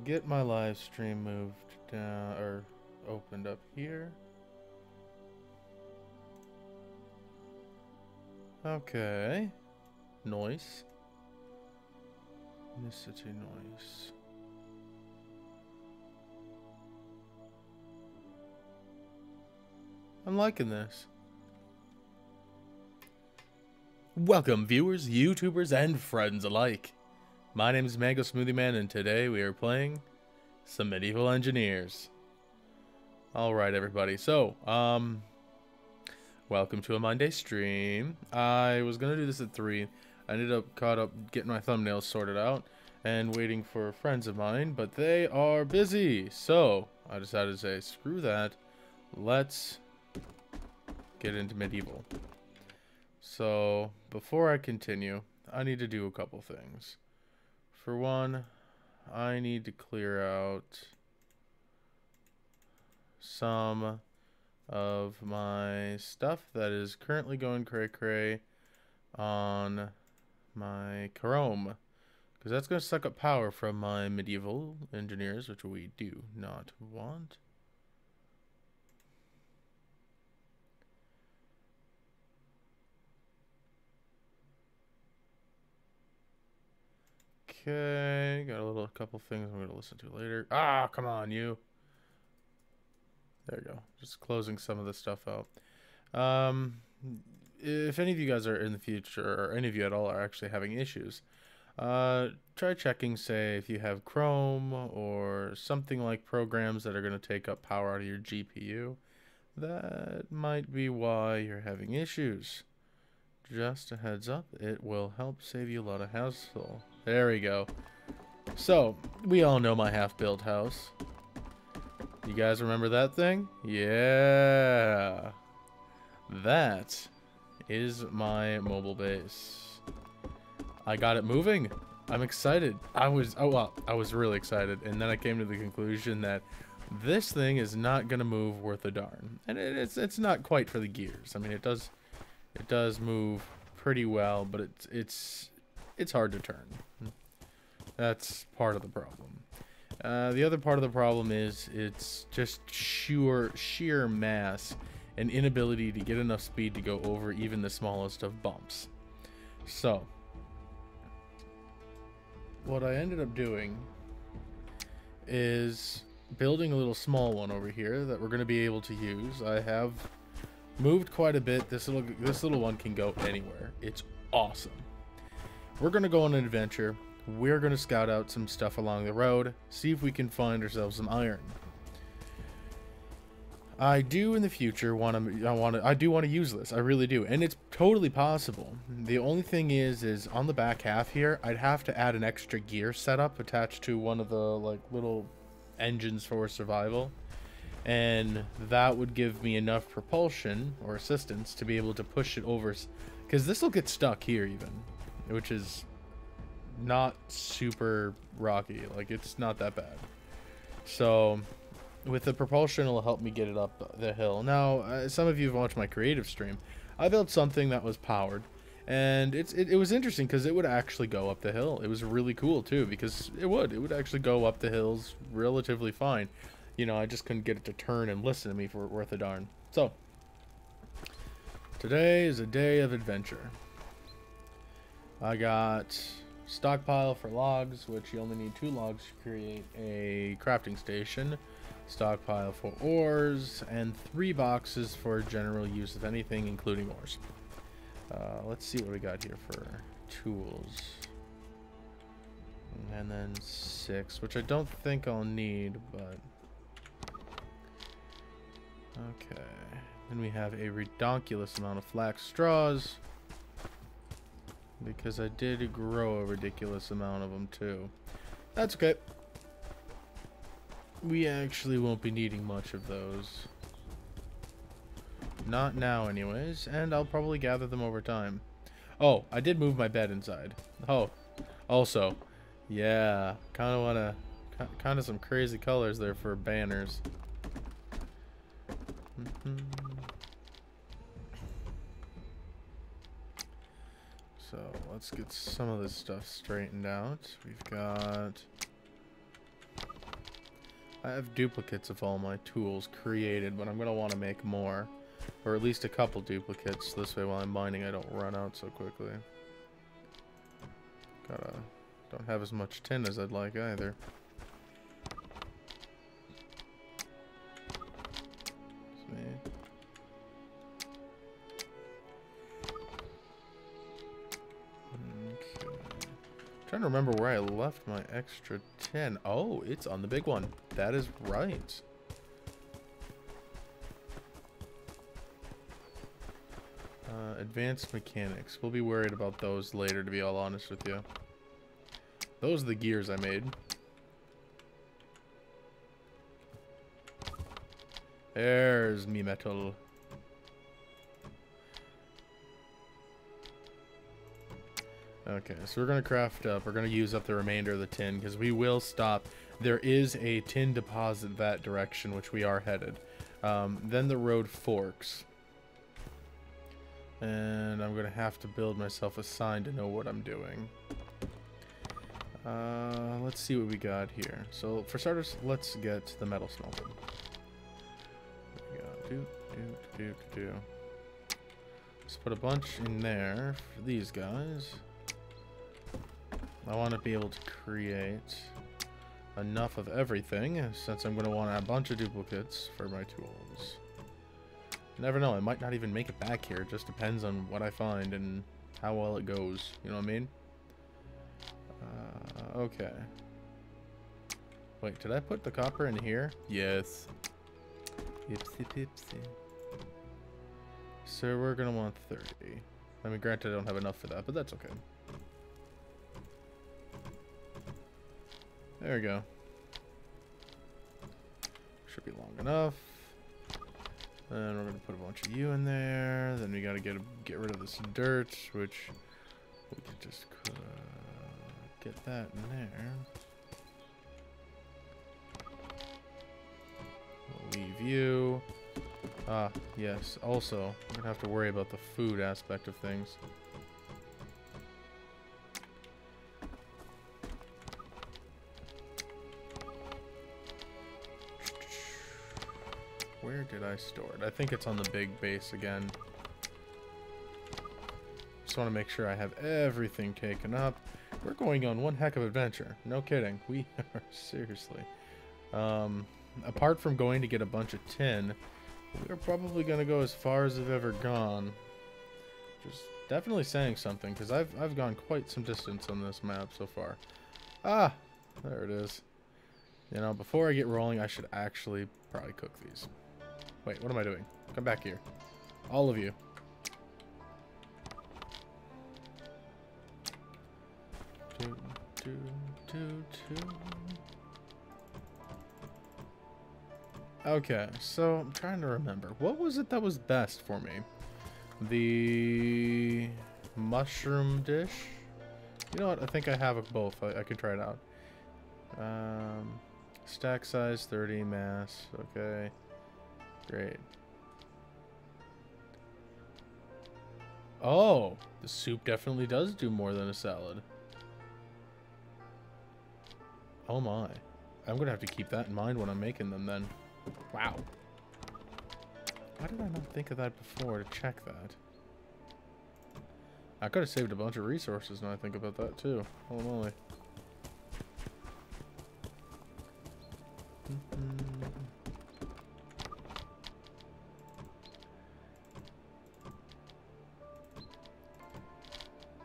get my live stream moved down, or opened up here. Okay. Noise. Ethnicity noise. I'm liking this. Welcome, viewers, YouTubers, and friends alike. My name is Mango Smoothie Man, and today we are playing some Medieval Engineers. Alright, everybody. So, welcome to a Monday stream. I was gonna do this at 3. I ended up caught up getting my thumbnails sorted out and waiting for friends of mine, but they are busy. So, I decided to say, screw that. Let's get into Medieval. So, before I continue, I need to do a couple things. For one, I need to clear out some of my stuff that is currently going cray-cray on my Chrome, because that's going to suck up power from my Medieval Engineers, which we do not want. Okay, got a couple things I'm going to listen to later. Ah, come on, you. There you go. Just closing some of the stuff out. If any of you guys are in the future, or any of you at all are actually having issues, try checking, say, if you have Chrome or something like programs that are going to take up power out of your GPU. That might be why you're having issues. Just a heads up, it will help save you a lot of hassle. There we go. So, we all know my half-built house. You guys remember that thing? Yeah. That is my mobile base. I got it moving. I'm excited. I was really excited, and then I came to the conclusion that this thing is not gonna move worth a darn. And it's not quite for the gears. I mean, it does move pretty well, but it's hard to turn. That's part of the problem. The other part of the problem is it's just sheer mass and inability to get enough speed to go over even the smallest of bumps. So, what I ended up doing is building a little small one over here that we're going to be able to use. I have moved quite a bit. This little one can go anywhere. It's awesome. We're going to go on an adventure. We're going to scout out some stuff along the road, see if we can find ourselves some iron. I do in the future I do want to use this. I really do, and it's totally possible. The only thing is on the back half here, I'd have to add an extra gear setup attached to one of the little engines for survival, and that would give me enough propulsion or assistance to be able to push it over, because this will get stuck here even, which is not super rocky. Like, it's not that bad. So with the propulsion, it'll help me get it up the hill. Now, some of you have watched my creative stream. I built something that was powered, and it was interesting because it would actually go up the hill. It was really cool too, because it would actually go up the hills relatively fine. You know, I just couldn't get it to turn and listen to me for worth a darn. So today is a day of adventure. I got stockpile for logs, which you only need 2 logs to create a crafting station. Stockpile for ores, and 3 boxes for general use of anything, including ores. Let's see what we got here for tools. And then 6, which I don't think I'll need, but okay. Then we have a redonkulous amount of flax straws, because I did grow a ridiculous amount of them too. That's okay. We actually won't be needing much of those. Not now anyways, and I'll probably gather them over time. Oh, I did move my bed inside. Oh, also, yeah, kind of some crazy colors there for banners. So let's get some of this stuff straightened out. We've got I have duplicates of all my tools created, but I'm going to want to make more. Or at least a couple duplicates. This way while I'm mining I don't run out so quickly. Don't have as much tin as I'd like either. Trying to remember where I left my extra tin. Oh, it's on the big one. That is right. Advanced mechanics. We'll be worried about those later, to be all honest with you. Those are the gears I made. There's me metal. Okay, so we're going to craft up. We're going to use up the remainder of the tin because we will stop. There is a tin deposit that direction, which we are headed. Then the road forks. And I'm going to have to build myself a sign to know what I'm doing. Let's see what we got here. So, for starters, let's get the metal smelter. There we go. Let's put a bunch in there for these guys. I want to be able to create enough of everything, since I'm going to want a bunch of duplicates for my tools. You never know, I might not even make it back here. It just depends on what I find and how well it goes. You know what I mean? Okay. Wait, did I put the copper in here? Yes. Ipsy pipsy. So we're going to want 30. I mean, granted, I don't have enough for that, but that's okay. There we go. Should be long enough. And we're gonna put a bunch of you in there. Then we gotta get rid of this dirt, which we can just get that in there. We'll leave you. Ah, yes. Also, I'm gonna have to worry about the food aspect of things. Where did I store it? I think it's on the big base again. Just want to make sure I have everything taken up. We're going on one heck of an adventure. No kidding. We are, seriously. Apart from going to get a bunch of tin, we're probably going to go as far as I've ever gone. Just definitely saying something, because I've gone quite some distance on this map so far. Ah! There it is. You know, before I get rolling, I should actually probably cook these. Wait, what am I doing? Come back here. All of you. Okay, so I'm trying to remember. What was it that was best for me? The mushroom dish? You know what? I think I have both. I can try it out. Stack size 30 mass. Okay. Great. Oh, the soup definitely does do more than a salad. Oh my. I'm gonna have to keep that in mind when I'm making them then. Wow. Why did I not think of that before to check that? I could have saved a bunch of resources now I think about that too. Holy moly.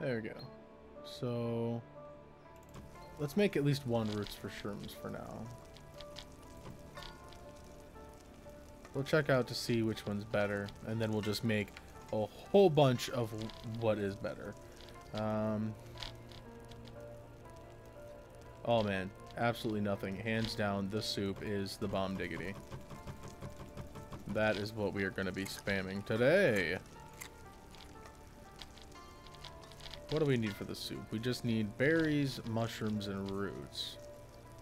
There we go. So let's make at least one roots for shrooms for now. We'll check out to see which one's better, and then we'll just make a whole bunch of what is better. Oh man, absolutely nothing. Hands down, this soup is the bomb diggity. That is what we are going to be spamming today. What do we need for the soup? We just need berries, mushrooms, and roots.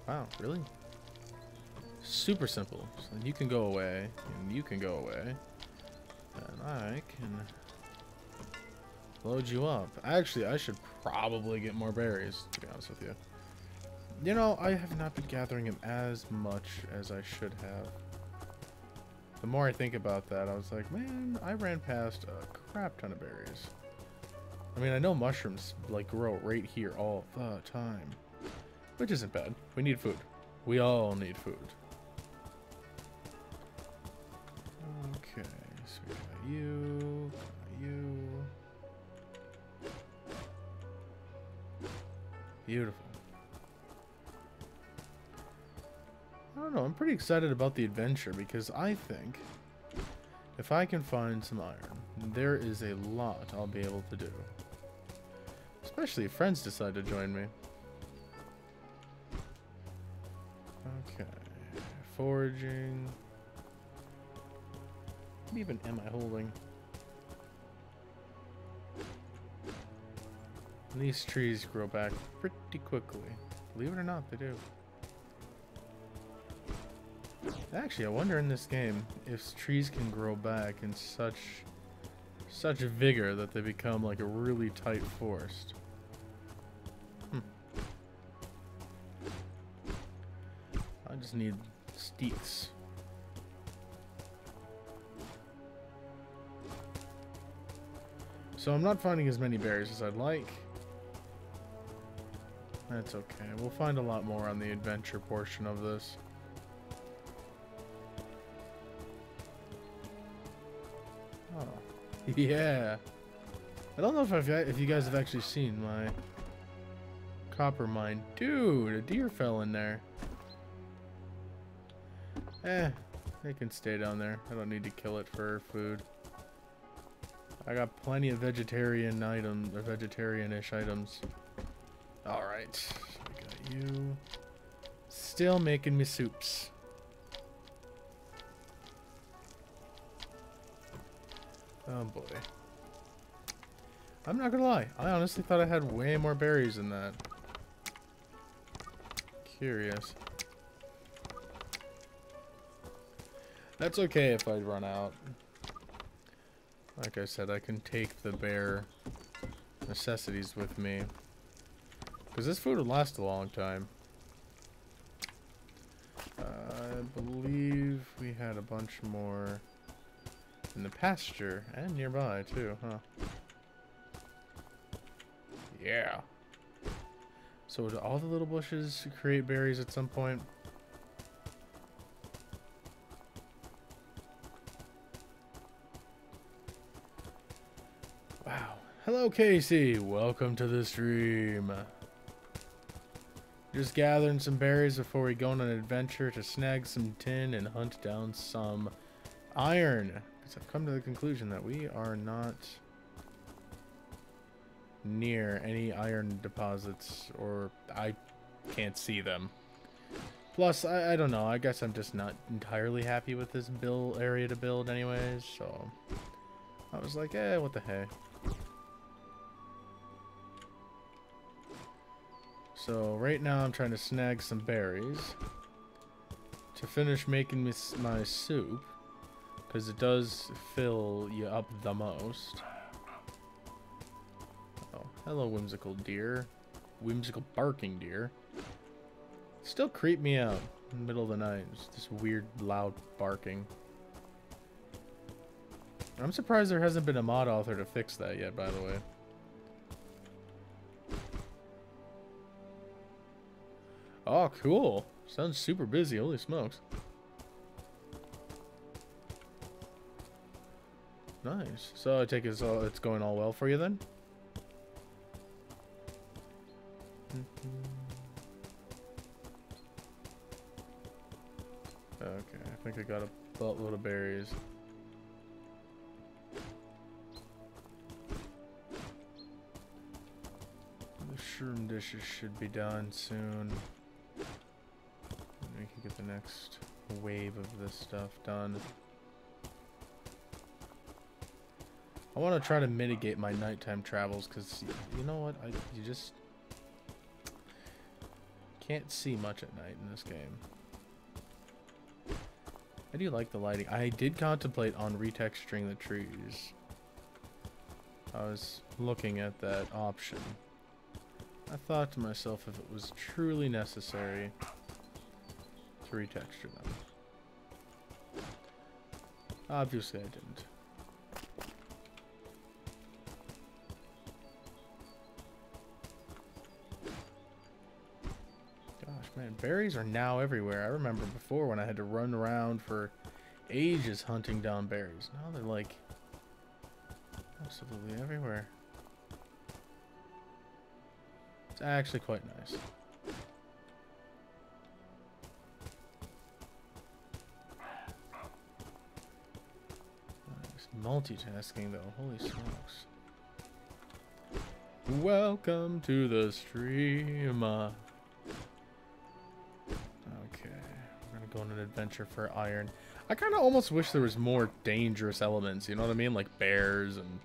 Wow, really? Super simple. So you can go away, and you can go away. And I can load you up. Actually, I should probably get more berries, to be honest with you. You know, I have not been gathering them as much as I should have. The more I think about that, I was like, man, I ran past a crap ton of berries. I mean, I know mushrooms, like, grow right here all the time. Which isn't bad. We need food. We all need food. Okay, so we got you, Beautiful. I don't know, I'm pretty excited about the adventure because I think if I can find some iron, there is a lot I'll be able to do. Especially if friends decide to join me. Okay. Foraging. What even am I holding? And these trees grow back pretty quickly. Believe it or not, they do. Actually, I wonder in this game if trees can grow back in such vigor that they become like a really tight forest. I just need sticks. So I'm not finding as many berries as I'd like. That's okay. We'll find a lot more on the adventure portion of this. Oh, yeah. I don't know if you guys have actually seen my copper mine. Dude, a deer fell in there. It can stay down there. I don't need to kill it for food. I got plenty of vegetarian items, or vegetarian-ish items. Alright, so we got you. Still making me soups. Oh boy. I'm not gonna lie, I honestly thought I had way more berries than that. Curious. That's okay if I run out. Like I said, I can take the bare necessities with me. Because this food would last a long time. I believe we had a bunch more in the pasture and nearby too, huh? Yeah. So do all the little bushes create berries at some point? Wow. Hello, Casey. Welcome to the stream. Just gathering some berries before we go on an adventure to snag some tin and hunt down some iron. Because I've come to the conclusion that we are not near any iron deposits, or I can't see them. Plus, I don't know. I guess I'm just not entirely happy with this area to build anyways, so I was like, what the heck. So right now I'm trying to snag some berries to finish making my soup, because it does fill you up the most. Oh, hello, whimsical deer. Whimsical barking deer. Still creep me out in the middle of the night. Just this weird, loud barking. I'm surprised there hasn't been a mod author to fix that yet, by the way. Oh, cool. Sounds super busy. Holy smokes. Nice. So I take it it's going all well for you then? Okay, I think I got a buttload of berries. The shroom dishes should be done soon. We can get the next wave of this stuff done. I want to try to mitigate my nighttime travels, because you know what? You just can't see much at night in this game. I do like the lighting. I did contemplate on retexturing the trees. I was looking at that option. I thought to myself if it was truly necessary to retexture them. Obviously I didn't. Gosh, man, berries are now everywhere. I remember before when I had to run around for ages hunting down berries. Now they're like absolutely everywhere. It's actually quite nice. Nice. Multitasking though, holy smokes. Welcome to the stream. Okay, we're gonna go on an adventure for iron. I kind of almost wish there was more dangerous elements, you know what I mean? Like bears and...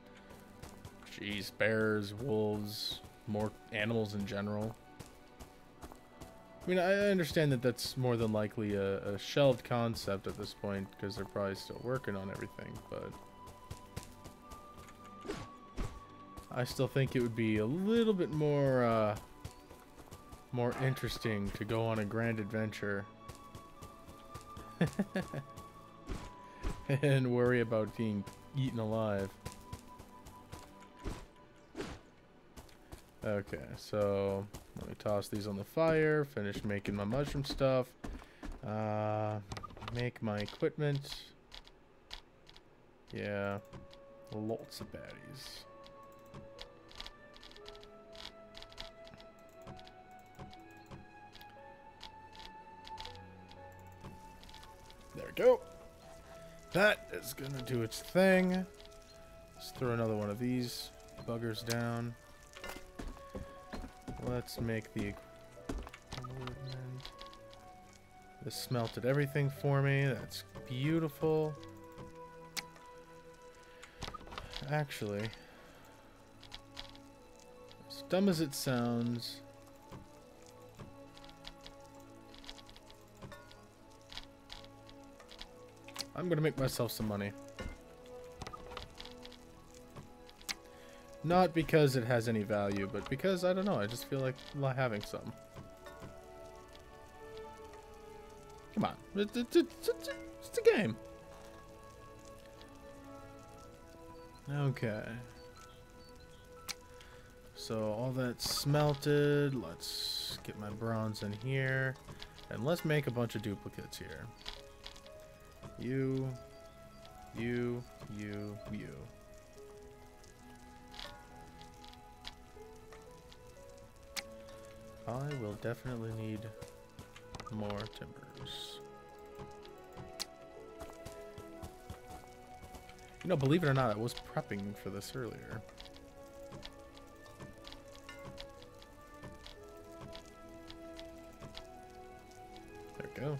Jeez, bears, wolves, more animals in general. I mean, I understand that that's more than likely a shelved concept at this point, because they're probably still working on everything, but... I still think it would be a little bit more, more interesting to go on a grand adventure. And worry about being eaten alive. Okay, so let me toss these on the fire, finish making my mushroom stuff, make my equipment. Yeah, lots of baddies. There we go. That is gonna do its thing. Let's throw another one of these buggers down. Let's make the equipment. This smelted everything for me. That's beautiful. Actually, as dumb as it sounds, I'm gonna make myself some money. Not because it has any value, but because, I don't know, I just feel like having some. Come on. It's a game. Okay. So all that's smelted. Let's get my bronze in here. And let's make a bunch of duplicates here. You. I will definitely need more timbers. You know, believe it or not, I was prepping for this earlier. There we go.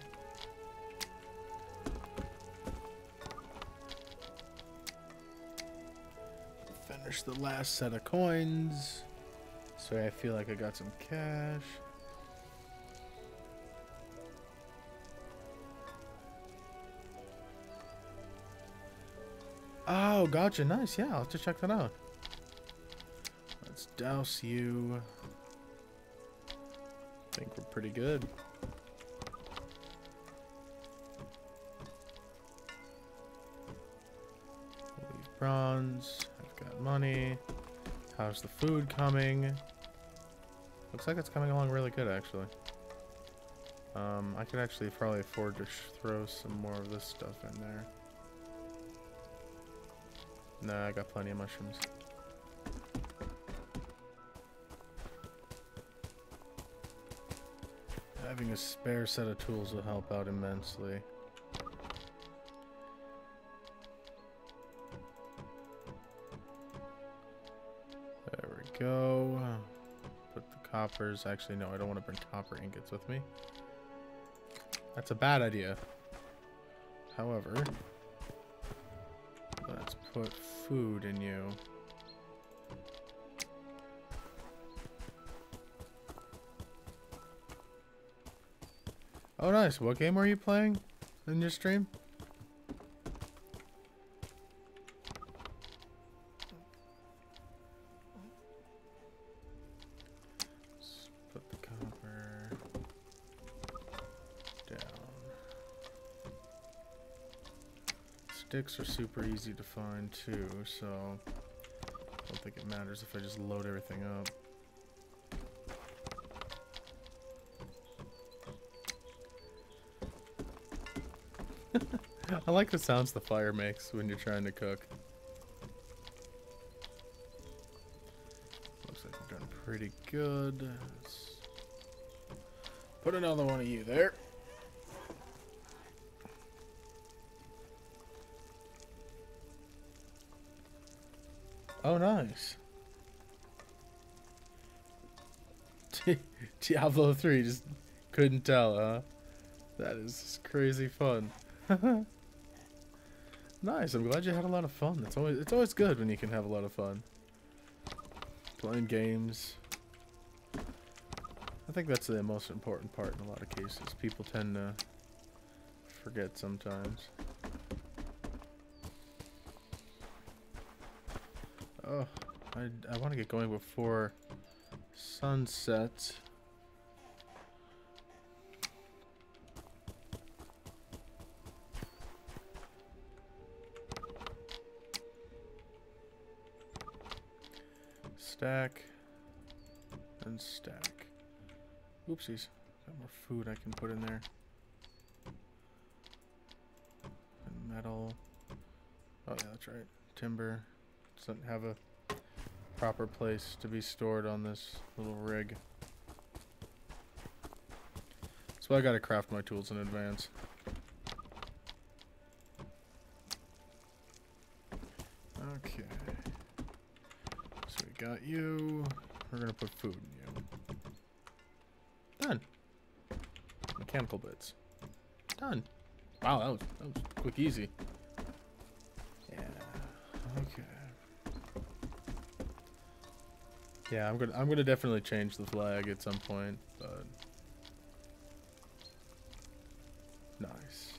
Finish the last set of coins. So I feel like I got some cash. Oh, gotcha. Nice. Yeah, I'll have to check that out. Let's douse you. I think we're pretty good. Leave bronze. I've got money. How's the food coming? Looks like it's coming along really good, actually. I could actually probably afford to throw some more of this stuff in there. Nah, I got plenty of mushrooms. Having a spare set of tools will help out immensely. There we go. Put the coppers. Actually, no, I don't want to bring copper ingots with me. That's a bad idea. However, let's put food in you. Oh, nice. What game are you playing in your stream? sticks are super easy to find too, so I don't think it matters if I just load everything up. I like the sounds the fire makes when you're trying to cook. Looks like we're doing pretty good. Let's put another one of you there. Oh, nice. Diablo 3, just couldn't tell, huh? That is crazy fun. Nice, I'm glad you had a lot of fun. It's always good when you can have a lot of fun. Playing games. I think that's the most important part in a lot of cases. People tend to forget sometimes. Oh, I want to get going before sunset. Stack and stack. Oopsies. Got more food I can put in there. And metal. Oh yeah, that's right. Timber. Doesn't have a proper place to be stored on this little rig. So I gotta craft my tools in advance. Okay. So we got you. We're gonna put food in you. Done. Mechanical bits. Done. Wow, that was quick, easy. Yeah. Okay. Yeah, I'm gonna definitely change the flag at some point, but nice.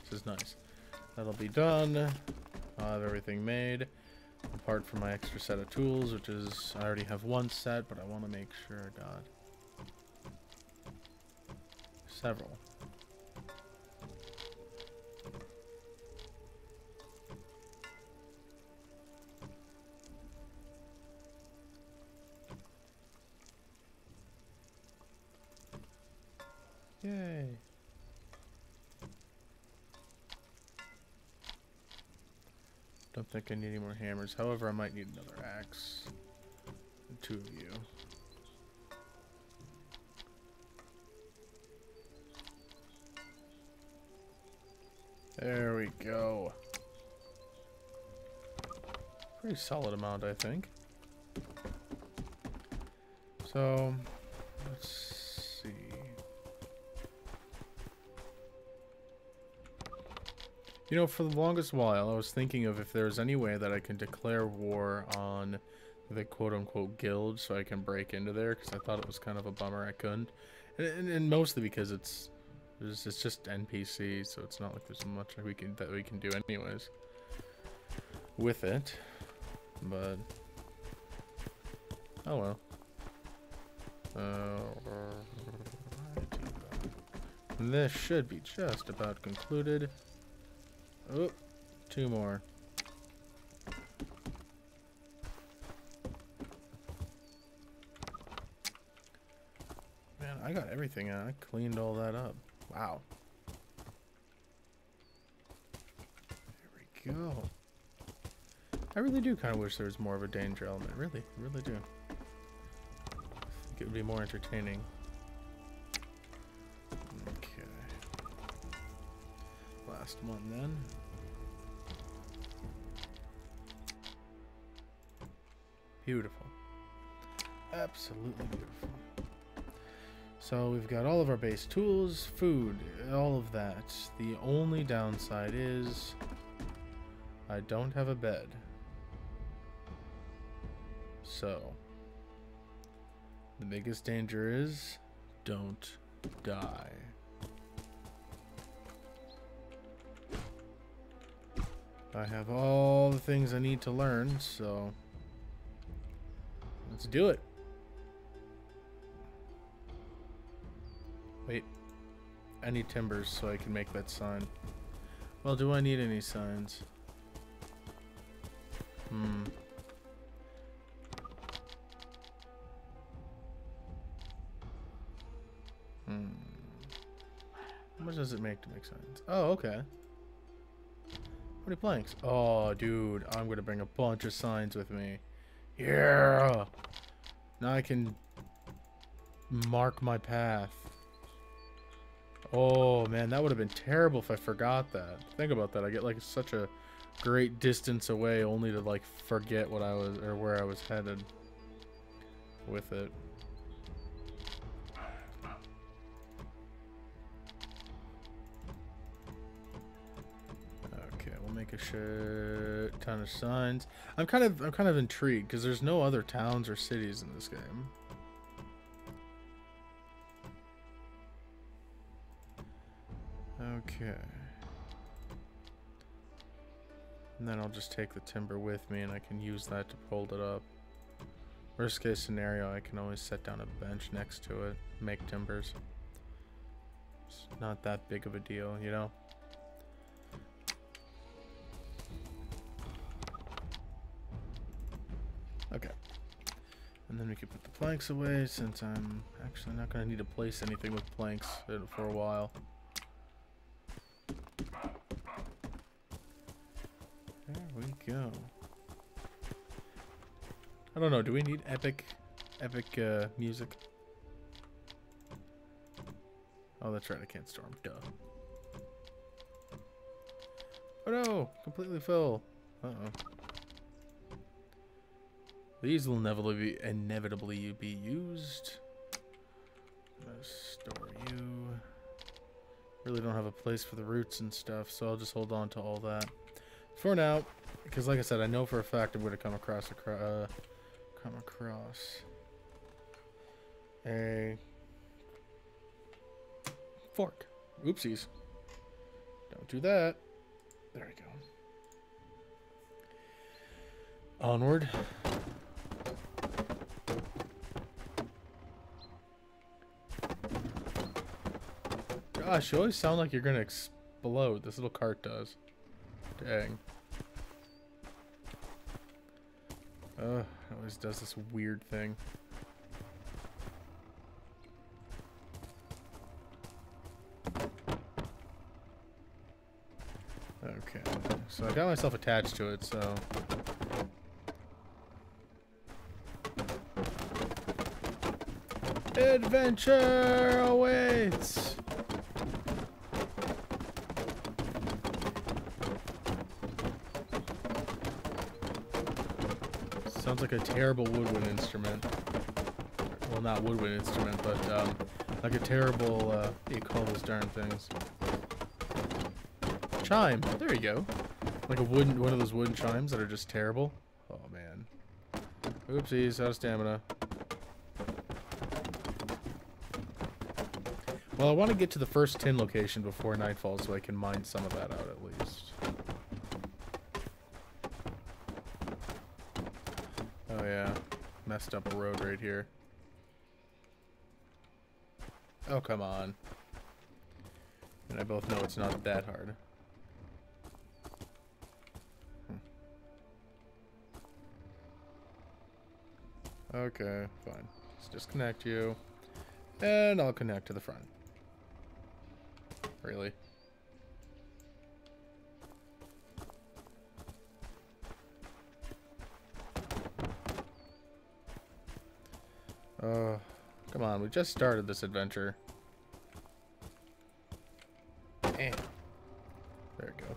This is nice. That'll be done. I'll have everything made, apart from my extra set of tools, which is I already have one set, but I want to make sure I got several. Yay. Don't think I need any more hammers. However, I might need another axe. And 2 of you. There we go. Pretty solid amount, I think. So, let's see. You know, for the longest while, I was thinking of if there's any way that I can declare war on the quote-unquote guild so I can break into there, because I thought it was kind of a bummer I couldn't. And mostly because it's just NPC, so it's not like there's much that we can do anyways with it. But oh well. This should be just about concluded. Oh, 2 more. Man, I got everything out. I cleaned all that up. Wow. There we go. I really do kind of wish there was more of a danger element. Really, really do. I think it would be more entertaining. Okay. Last one then. Beautiful. Absolutely beautiful. So we've got all of our base tools, food, all of that. The only downside is I don't have a bed. So the biggest danger is don't die. I have all the things I need to learn, so let's do it. Wait, I need timbers so I can make that sign. Well, do I need any signs? Hmm. Hmm. How much does it make to make signs? Oh, okay. How many planks? Oh, dude, I'm gonna bring a bunch of signs with me. Yeah! Now I can mark my path. Oh, man, that would have been terrible if I forgot that. Think about that. I get, like, such a great distance away only to, like, forget what I was, or where I was headed with it. Okay, we'll make a shit ton of signs. I'm kind of intrigued because there's no other towns or cities in this game. Okay. And then I'll just take the timber with me and I can use that to hold it up. Worst case scenario, I can always set down a bench next to it, make timbers. It's not that big of a deal, you know? Okay. And then we can put the planks away since I'm actually not going to need to place anything with planks for a while. There we go. I don't know, do we need epic music? Oh, that's right, I can't storm. Duh. Oh no! Completely full. Uh-oh. These will inevitably be used. Store you. Really don't have a place for the roots and stuff, so I'll just hold on to all that for now. Because, like I said, I know for a fact I'm going to come across a fork. Oopsies. Don't do that. There we go. Onward. Gosh, you always sound like you're gonna explode. This little cart does. Dang. It always does this weird thing. Okay, so I got myself attached to it, so... Adventure awaits! Sounds like a terrible woodwind instrument. Well, not woodwind instrument, but like a terrible, what do you call those darn things? Chime. There you go. Like one of those wooden chimes that are just terrible. Oh man. Oopsies, out of stamina. Well, I want to get to the first tin location before nightfall so I can mine some of that out at least. Oh yeah, messed up a road right here. Oh, come on. And I both know it's not that hard. Okay, fine. Let's disconnect you. And I'll connect to the front. Really? Come on, we just started this adventure. Eh. There we go.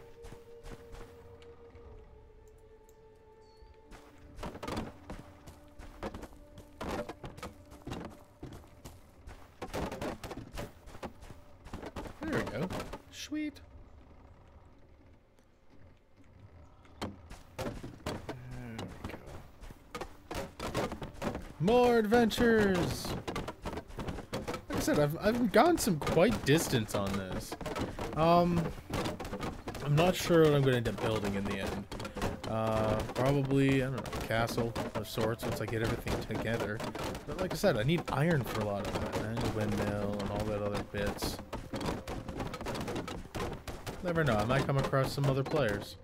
There we go. Sweet. There we go. More adventures! Like I said, I've gone some quite distance on this. I'm not sure what I'm going to end up building in the end. Probably, I don't know, a castle of sorts once I get everything together. But like I said, I need iron for a lot of that, and a windmill and all that other bits. Never know, I might come across some other players.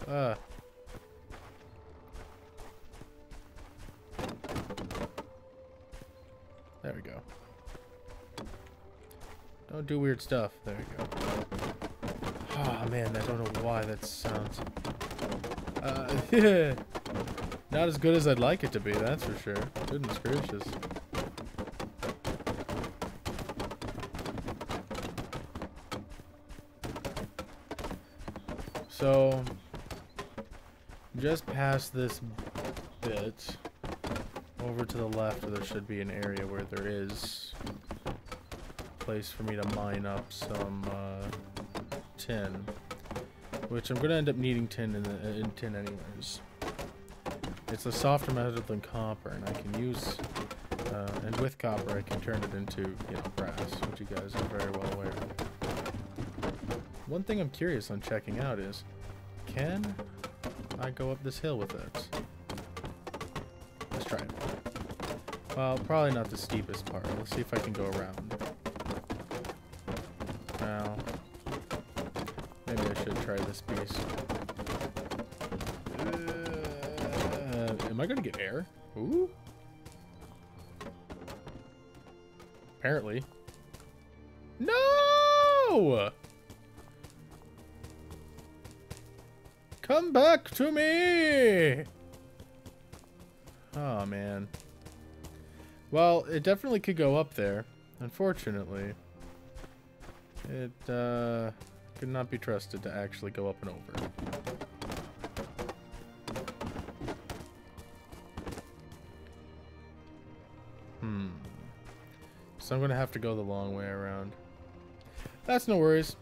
There we go. Don't do weird stuff. There we go. Oh man, I don't know why that sounds... Not as good as I'd like it to be, that's for sure. Goodness gracious. So, just past this bit, over to the left, there should be an area where there is a place for me to mine up some tin, which I'm going to end up needing tin in tin anyways. It's a softer metal than copper, and I can use, and with copper I can turn it into, you know, brass, which you guys are very well aware of. One thing I'm curious on checking out is, can I go up this hill with it? Let's try it. Well, probably not the steepest part. Let's see if I can go around. Now, maybe I should try this piece. Am I gonna get air? Ooh. Apparently. No! Come back to me! Oh, man. Well, it definitely could go up there. Unfortunately, it could not be trusted to actually go up and over. So I'm going to have to go the long way around. That's no worries.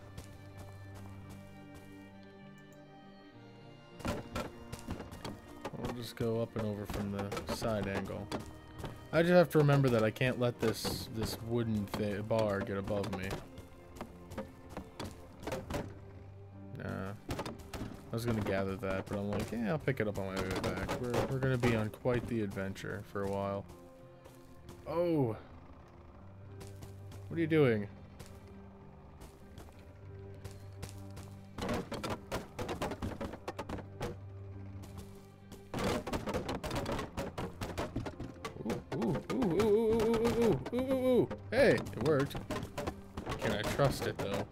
We'll just go up and over from the side angle. I just have to remember that I can't let this wooden bar get above me. Nah. I was going to gather that, but I'm like, yeah, I'll pick it up on my way back. We're going to be on quite the adventure for a while. Oh! What are you doing? Ooh. Hey, it worked. Can I trust it though?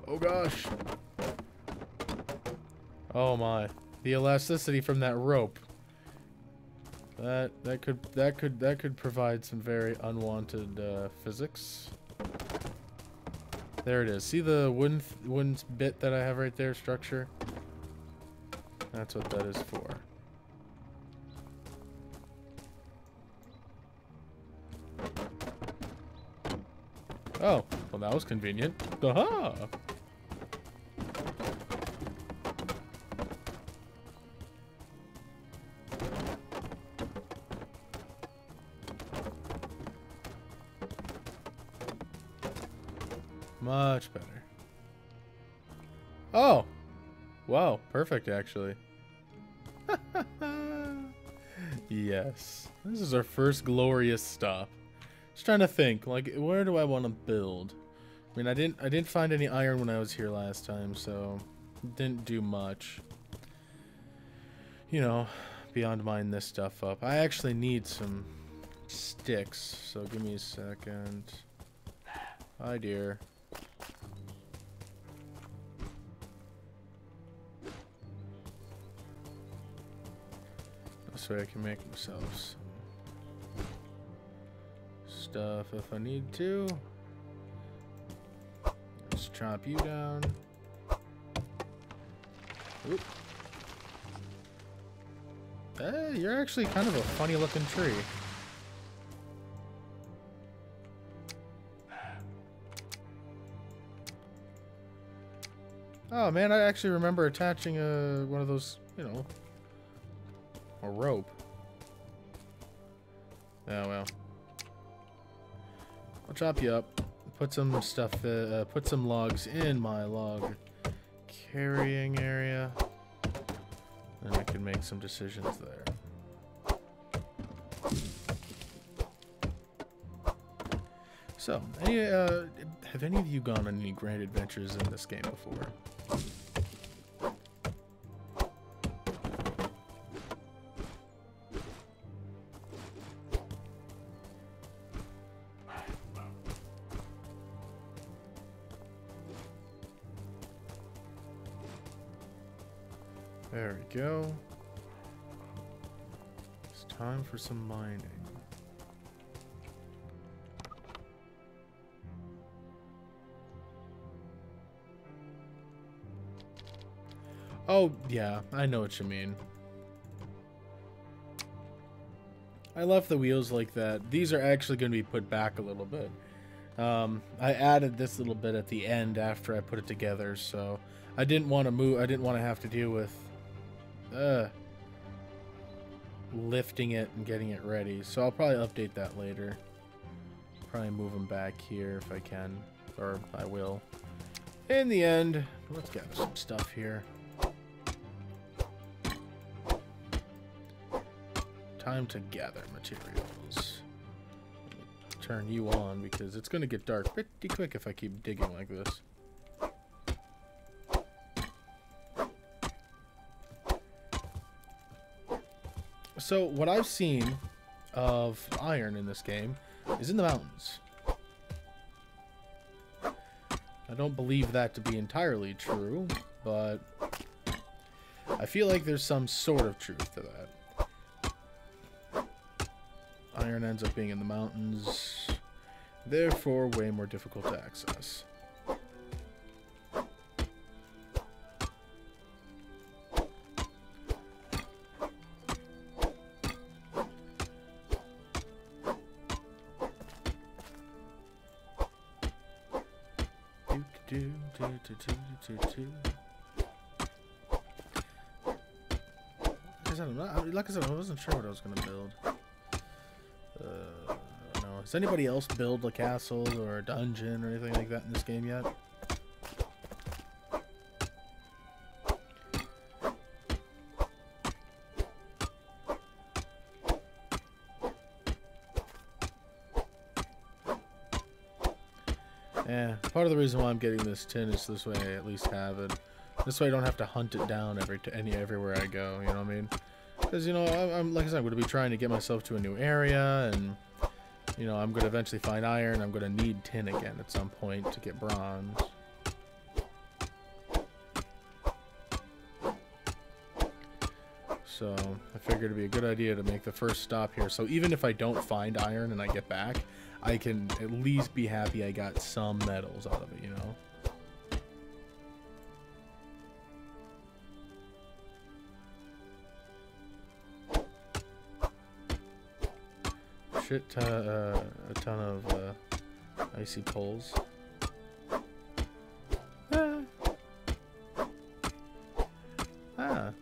Oh gosh. Oh my. The elasticity from that rope. That could provide some very unwanted physics. There it is. See the wooden bit that I have right there, structure? That's what that is for. Oh, well that was convenient. Aha! Much better. Oh! Wow, perfect actually. Yes. This is our first glorious stop. Just trying to think, like, where do I want to build? I mean, I didn't find any iron when I was here last time, so didn't do much. You know, beyond mining this stuff up. I actually need some sticks, so give me a second. Hi, dear. This way I can make myself some stuff if I need to. Let's chop you down. Oop. Hey, you're actually kind of a funny looking tree. Oh man, I actually remember attaching one of those, you know, a rope. Oh well. I'll chop you up. Put some stuff. Put some logs in my log carrying area, and I can make some decisions there. So, have any of you gone on any grand adventures in this game before? There we go. It's time for some mining. Oh, yeah, I know what you mean. I left the wheels like that. These are actually going to be put back a little bit. I added this little bit at the end after I put it together, so I didn't want to move. I didn't want to have to deal with lifting it and getting it ready. So I'll probably update that later. Probably move them back here if I can, or I will. In the end, let's gather some stuff here. Time to gather materials. Turn you on because it's going to get dark pretty quick if I keep digging like this. So what I've seen of iron in this game is in the mountains. I don't believe that to be entirely true, but I feel like there's some sort of truth to that. Iron ends up being in the mountains, therefore way more difficult to access. Like I said, I wasn't sure what I was going to build. No. Has anybody else build a castle or a dungeon or anything like that in this game yet? Yeah, part of the reason why I'm getting this tin is this way I at least have it. This way I don't have to hunt it down everywhere I go, you know what I mean? Because, you know, I'm like I said, I'm going to be trying to get myself to a new area, and, you know, I'm going to eventually find iron. I'm going to need tin again at some point to get bronze. So I figured it'd be a good idea to make the first stop here. So even if I don't find iron and I get back, I can at least be happy I got some metals out of it, you know? A ton of icy poles.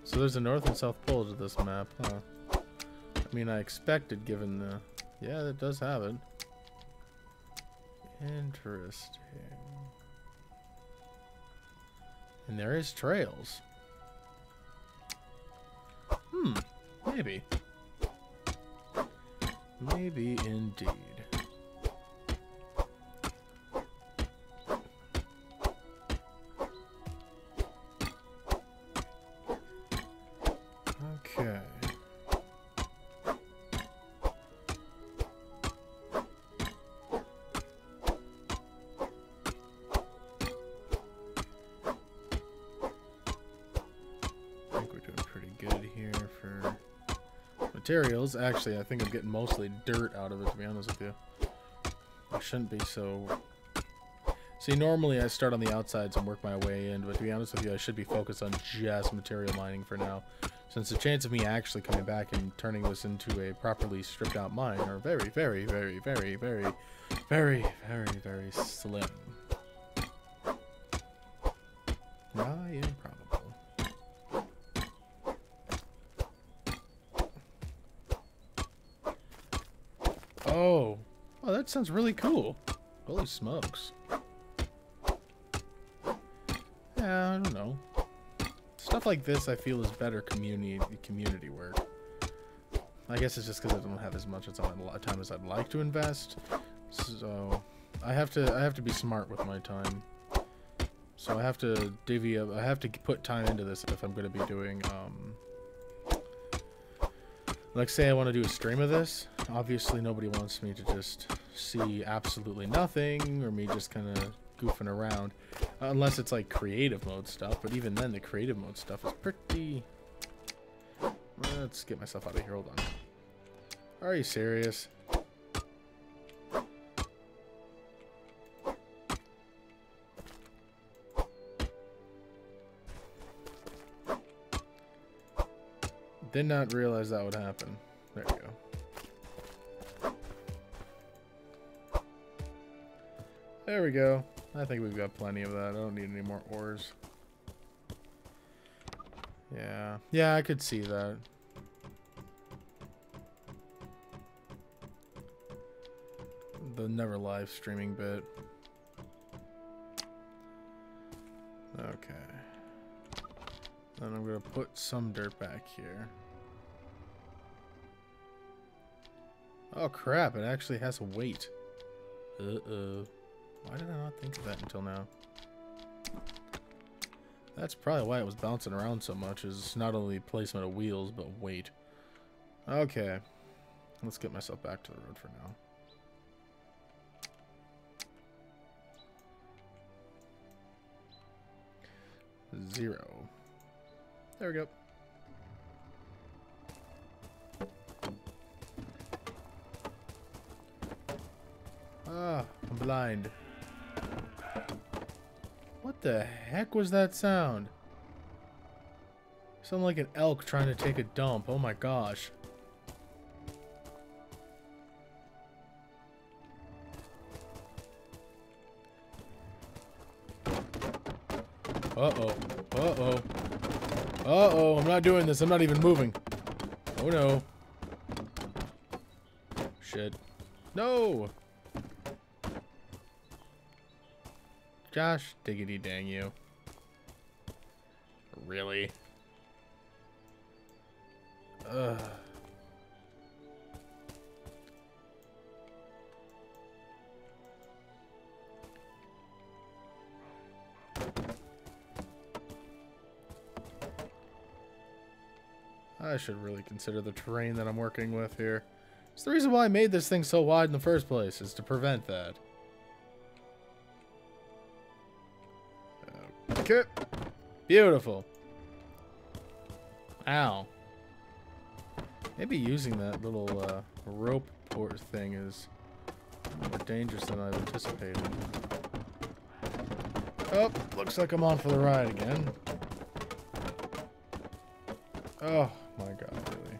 So there's a north and south pole to this map, huh? I mean, I expected, given the... Yeah, it does have it. Interesting. And there is trails. Maybe. Maybe indeed. Okay. I think we're doing pretty good here for materials. Actually, I think I'm getting mostly dirt out of it, to be honest with you. I shouldn't be so... See, normally I start on the outsides and work my way in, but to be honest with you, I should be focused on just material mining for now, since the chance of me actually coming back and turning this into a properly stripped out mine are very, very, very, very, very, very, very, very slim. Nigh improbable. Oh, well, that sounds really cool. Holy smokes. Yeah, I don't know. Stuff like this I feel is better community work. I guess it's just because I don't have as much time as I'd like to invest. So I have to be smart with my time. So I have to divvy up. I have to put time into this if I'm going to be doing like, say I want to do a stream of this. Obviously nobody wants me to just see absolutely nothing or me just kind of goofing around, unless it's like creative mode stuff. But even then, the creative mode stuff is pretty Let's get myself out of here. Hold on. Are you serious? Did not realize that would happen. There we go. There we go. I think we've got plenty of that. I don't need any more ores. Yeah. Yeah, I could see that. The never live streaming bit. Okay. Then I'm gonna put some dirt back here. Oh crap, it actually has a weight. Uh-oh. Why did I not think of that until now? That's probably why it was bouncing around so much, is not only placement of wheels, but weight. Okay. Let's get myself back to the road for now. Zero. There we go. Ah, I'm blind. What the heck was that sound? Sounded like an elk trying to take a dump. Oh my gosh. Uh-oh. Uh-oh. Uh-oh, I'm not doing this. I'm not even moving. Oh no. Shit. No! Josh, diggity dang you. Really? Ugh. I should really consider the terrain that I'm working with here. It's the reason why I made this thing so wide in the first place, is to prevent that. Okay. Beautiful. Ow. Maybe using that little rope port thing is more dangerous than I've anticipated. Oh, looks like I'm on for the ride again. Oh my god, really.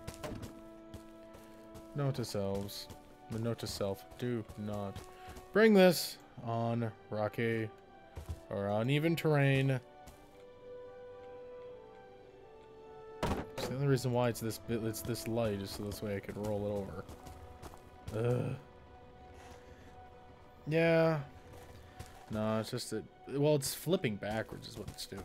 Note to selves. The note to self, do not bring this on rocky or uneven terrain. So the only reason why it's this light is so this way I could roll it over. Ugh. Yeah. No, it's just that. Well, it's flipping backwards is what it's doing.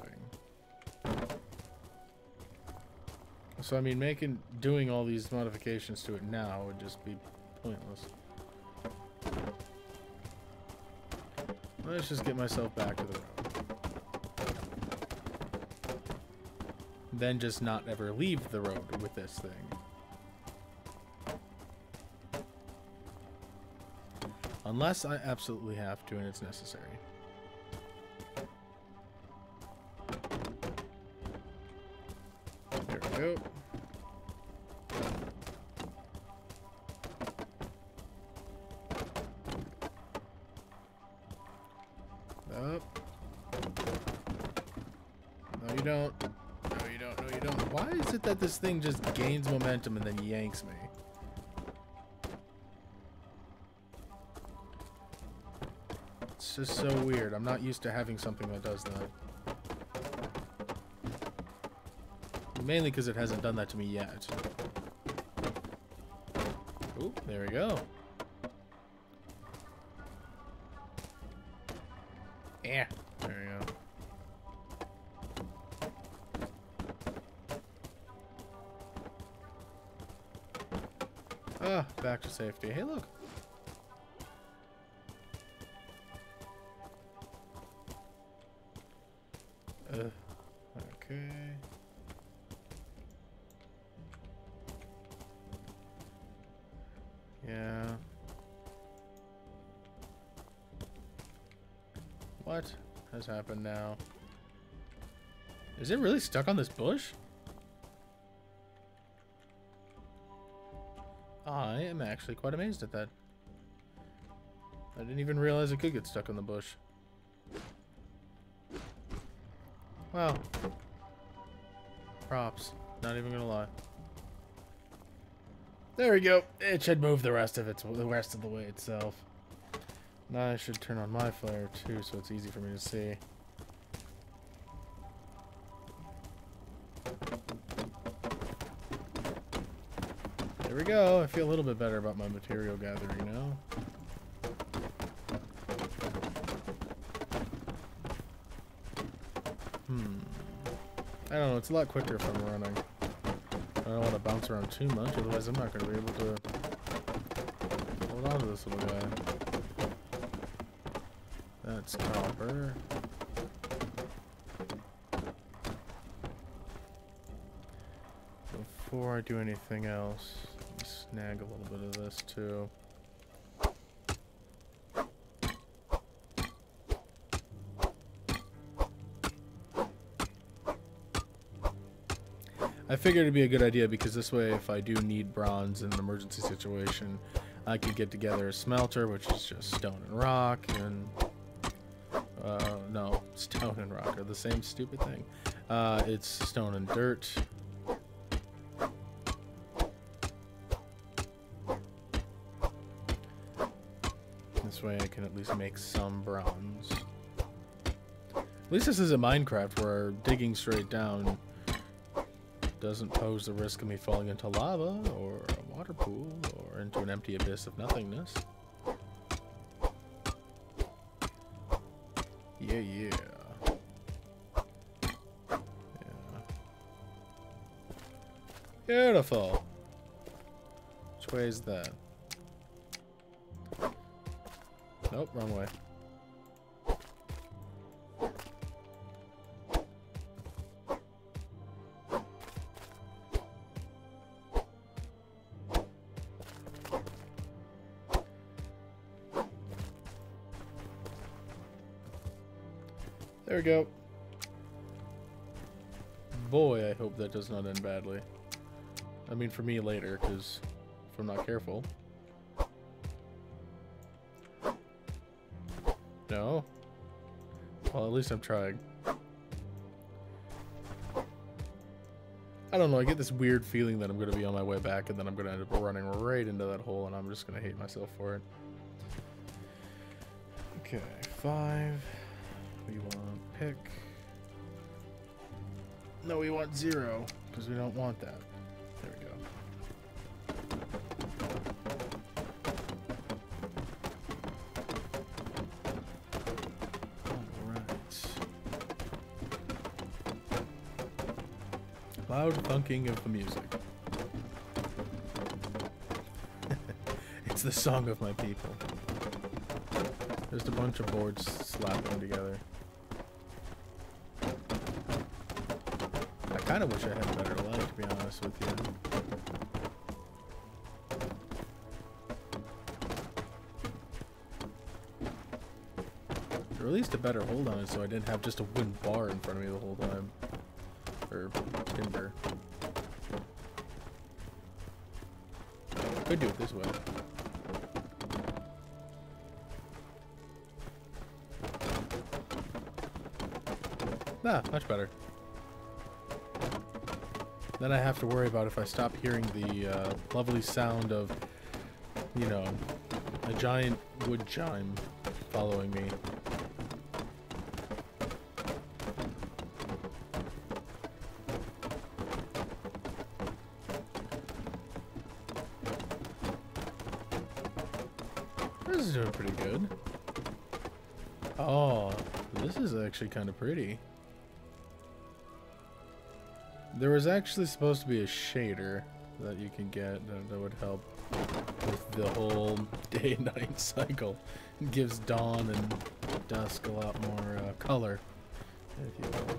So I mean, doing all these modifications to it now would just be pointless. Let's just get myself back to the road. Then just not ever leave the road with this thing. Unless I absolutely have to and it's necessary. There we go. Up. No, you don't. No, you don't. No, you don't. Why is it that this thing just gains momentum and then yanks me? It's just so weird. I'm not used to having something that does that. Mainly because it hasn't done that to me yet. Ooh, there we go. Yeah, there we go. Ah, back to safety. Hey, look. Okay. Yeah. What has happened now? Is it really stuck on this bush? I am actually quite amazed at that. I didn't even realize it could get stuck in the bush. Wow. Props. Not even gonna lie. There we go. It should move the rest of the way itself. Now I should turn on my flare too, so it's easy for me to see. There we go. I feel a little bit better about my material gathering now. I don't know. It's a lot quicker if I'm running. I don't want to bounce around too much, otherwise I'm not going to be able to hold on to this little guy. That's copper. Before I do anything else, let me snag a little bit of this too. I figured it'd be a good idea because this way, if I do need bronze in an emergency situation, I could get together a smelter, which is just stone and rock, and no, stone and rock are the same stupid thing. It's stone and dirt. This way I can at least make some bronze. At least this isn't Minecraft where digging straight down doesn't pose the risk of me falling into lava or a water pool or into an empty abyss of nothingness. Yeah. Beautiful. Which way is that? Nope, wrong way. There we go. Boy, I hope that does not end badly. I mean, for me later, because if I'm not careful. No? Well, at least I'm trying. I don't know, I get this weird feeling that I'm going to be on my way back and then I'm going to end up running right into that hole and I'm just going to hate myself for it. Okay, 5. We want pick. No, we want 0, because we don't want that. There we go. Alright. Loud thunking of the music. It's the song of my people. Just a bunch of boards slapping together. I kind of wish I had a better light, to be honest with you. Or at least a better hold on it so I didn't have just a wooden bar in front of me the whole time. Or timber. Could do it this way. Ah, much better. Then I have to worry about if I stop hearing the lovely sound of, you know, a giant wood chime following me. This is doing pretty good. Oh, this is actually kind of pretty. There was actually supposed to be a shader that you can get that would help with the whole day and night cycle. It gives dawn and dusk a lot more color, if you will.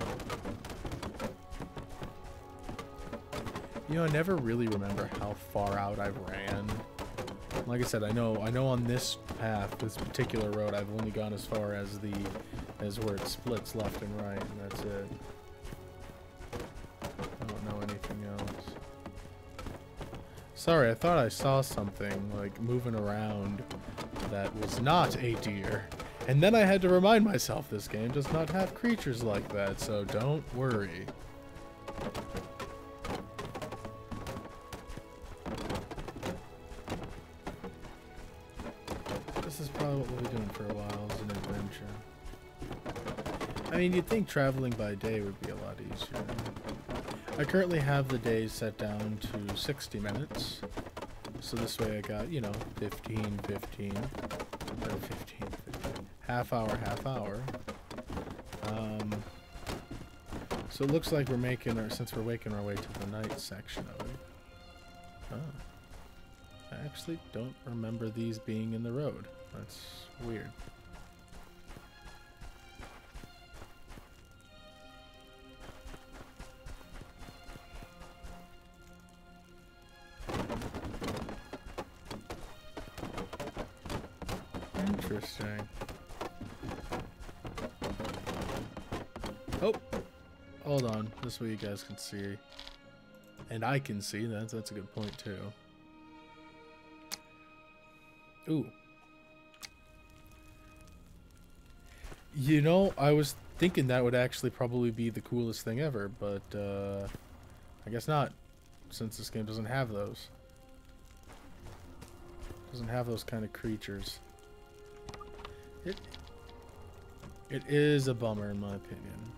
You know, I never really remember how far out I ran. Like I said, I know on this path, this particular road, I've only gone as far as where it splits left and right, and that's it. Sorry, I thought I saw something, like, moving around that was not a deer. And then I had to remind myself this game does not have creatures like that, so don't worry. This is probably what we'll be doing for a while as an adventure. I mean, you'd think traveling by day would be a lot easier. I currently have the days set down to 60 minutes. So this way I got, you know, 15, 15, or 15, 15. Half hour, half hour. So it looks like we're making our, since we're making our way to the night section of it. Oh. I actually don't remember these being in the road. That's weird. Interesting. Oh, hold on. This way you guys can see, and I can see. That's a good point too. Ooh. You know, I was thinking that would actually probably be the coolest thing ever, but I guess not, since this game doesn't have those. Doesn't have those kind of creatures. It is a bummer in my opinion.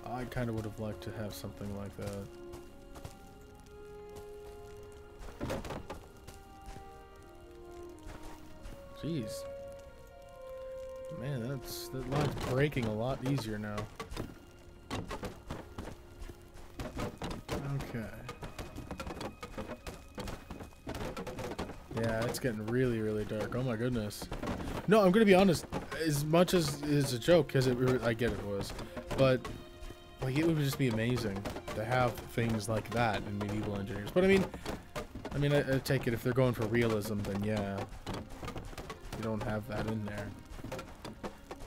I kind of would have liked to have something like that. Jeez. Man, that line's breaking a lot easier now. Okay. Yeah, it's getting really, really dark. Oh my goodness. No, I'm gonna be honest. As much as it's a joke, because I get it was, but like it would just be amazing to have things like that in Medieval Engineers. But I mean, I take it if they're going for realism, then yeah, you don't have that in there.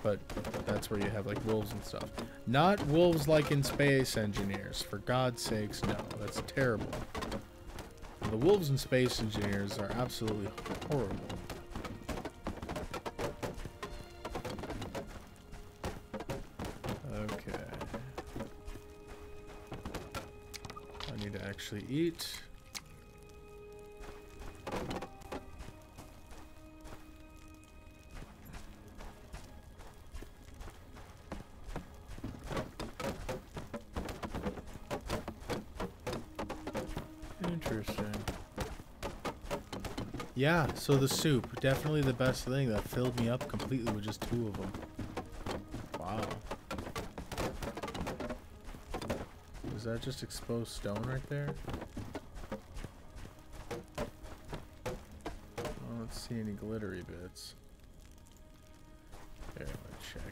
But that's where you have like wolves and stuff. Not wolves like in Space Engineers. For God's sakes, no. That's terrible. The wolves in Space Engineers are absolutely horrible. Okay. I need to actually eat. Interesting. Yeah, so the soup, definitely the best thing that filled me up completely with just 2 of them. Wow. Is that just exposed stone right there? I don't see any glittery bits. There, let's check.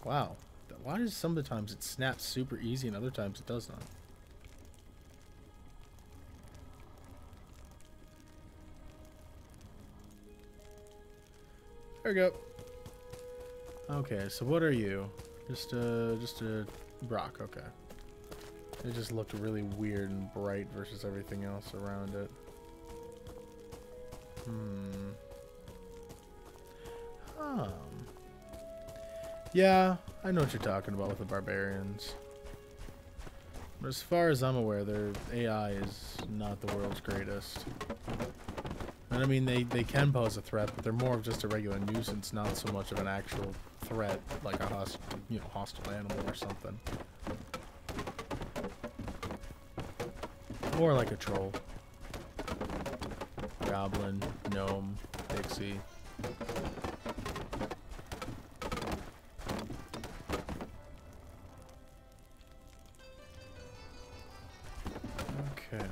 Wow. Why does sometimes it snaps super easy and other times it does not? There we go. Okay, so what are you? Just a rock, okay. It just looked really weird and bright versus everything else around it. Yeah, I know what you're talking about with the barbarians. But as far as I'm aware, their AI is not the world's greatest. And I mean, they can pose a threat, but they're more of just a regular nuisance, not so much of an actual threat, like a hostile animal or something. More like a troll. Goblin, gnome, pixie. Okay.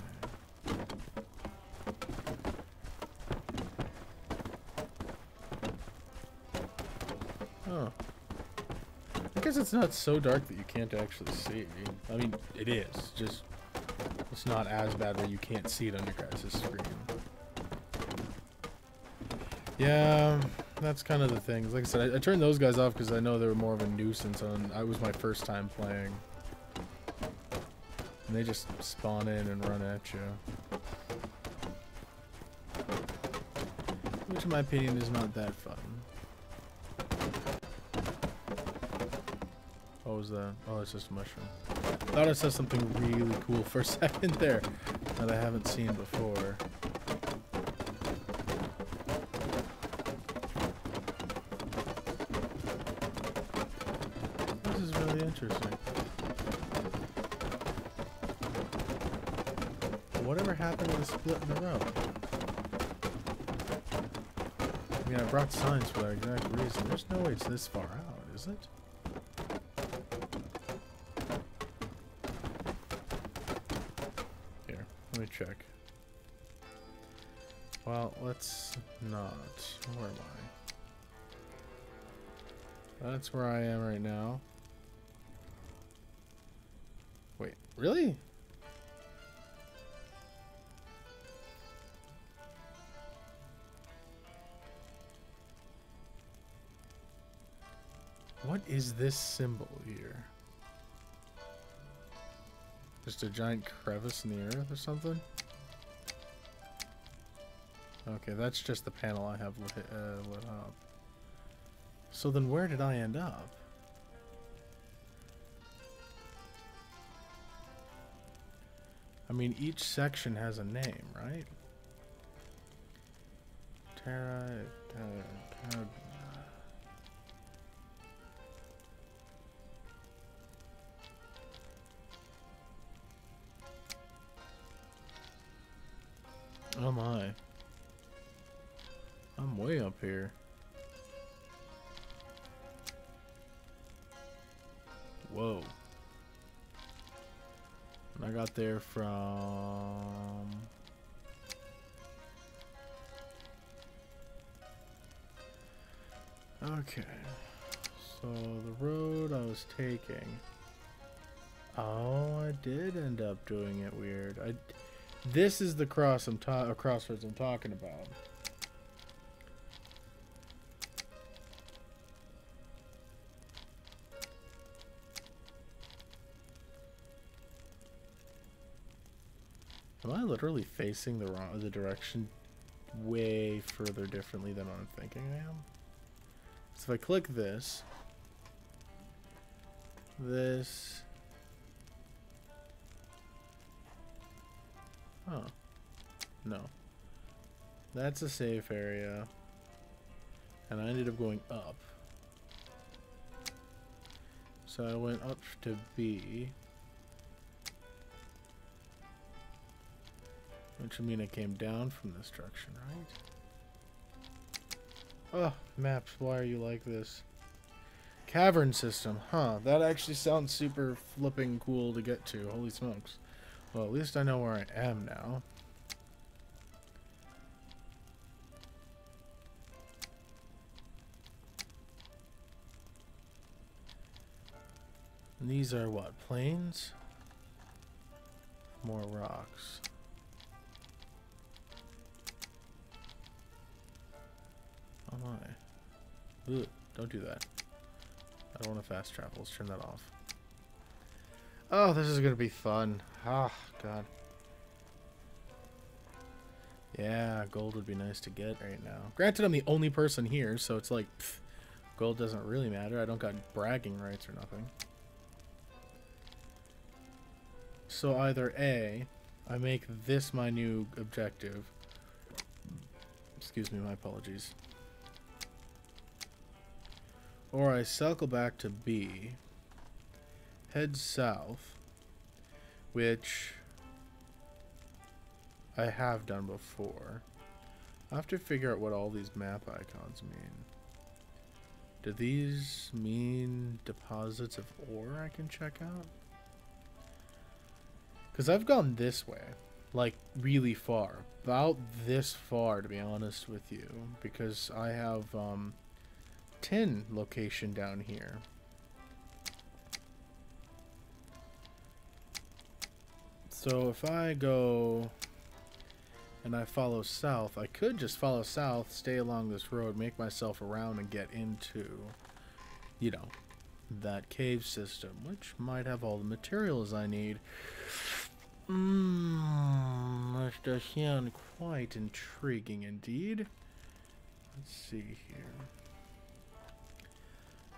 Oh. I guess it's not so dark that you can't actually see. I mean, it is. Just, it's not as bad where you can't see it on your guys' screen. Yeah, that's kind of the thing. Like I said, I turned those guys off because I know they were more of a nuisance, and I was my first time playing. And they just spawn in and run at you. Which, in my opinion, is not that fun. What was that? Oh, it's just a mushroom. Thought I saw something really cool for a second there that I haven't seen before. This is really interesting. Whatever happened to the split in the road? I mean, I brought signs for that exact reason. There's no way it's this far out, is it? Here, let me check. Well, let's not. Where am I? That's where I am right now. Wait, really? What is this symbol here? Just a giant crevice in the earth or something? Okay, that's just the panel I have lit up. So then where did I end up? I mean, each section has a name, right? Terra... Oh my. I'm way up here. Whoa. And I got there from... Okay. So the road I was taking... Oh, I did end up doing it weird. This is the crossroads I'm talking about. Am I literally facing the direction way further differently than what I'm thinking I am? So if I click this, oh, no. That's a safe area. And I ended up going up. So I went up to B. Which would mean I came down from this direction, right? Oh, maps, why are you like this? Cavern system, huh? That actually sounds super flipping cool to get to. Holy smokes. Well, at least I know where I am now. And these are what? Plains? More rocks. Oh my. Ugh, don't do that. I don't want to fast travel. Let's turn that off. Oh, this is going to be fun. Ah, God. Yeah, gold would be nice to get right now. Granted, I'm the only person here, so it's like, pff, gold doesn't really matter. I don't got bragging rights or nothing. So either A, I make this my new objective. Excuse me, my apologies. Or I cycle back to B, head south, which I have done before. I have to figure out what all these map icons mean. Do these mean deposits of ore I can check out? Because I've gone this way, like really far. About this far, to be honest with you. Because I have tin location down here. So if I go and I follow south, I could just follow south, stay along this road, make myself around, and get into, you know, that cave system, which might have all the materials I need. That does sound quite intriguing indeed. Let's see here.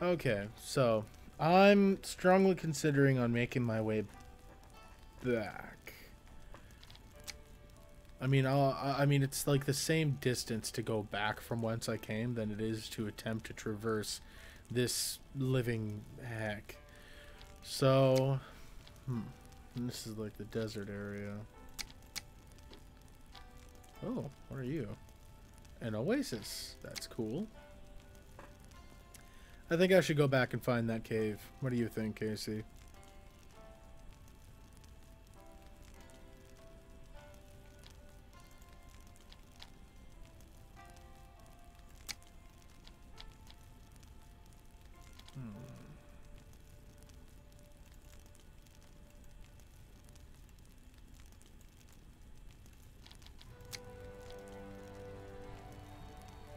Okay, so I'm strongly considering on making my way back. I mean, it's like the same distance to go back from whence I came than it is to attempt to traverse this living heck. So, and this is like the desert area. Oh, what are you? An oasis. That's cool. I think I should go back and find that cave. What do you think, Casey?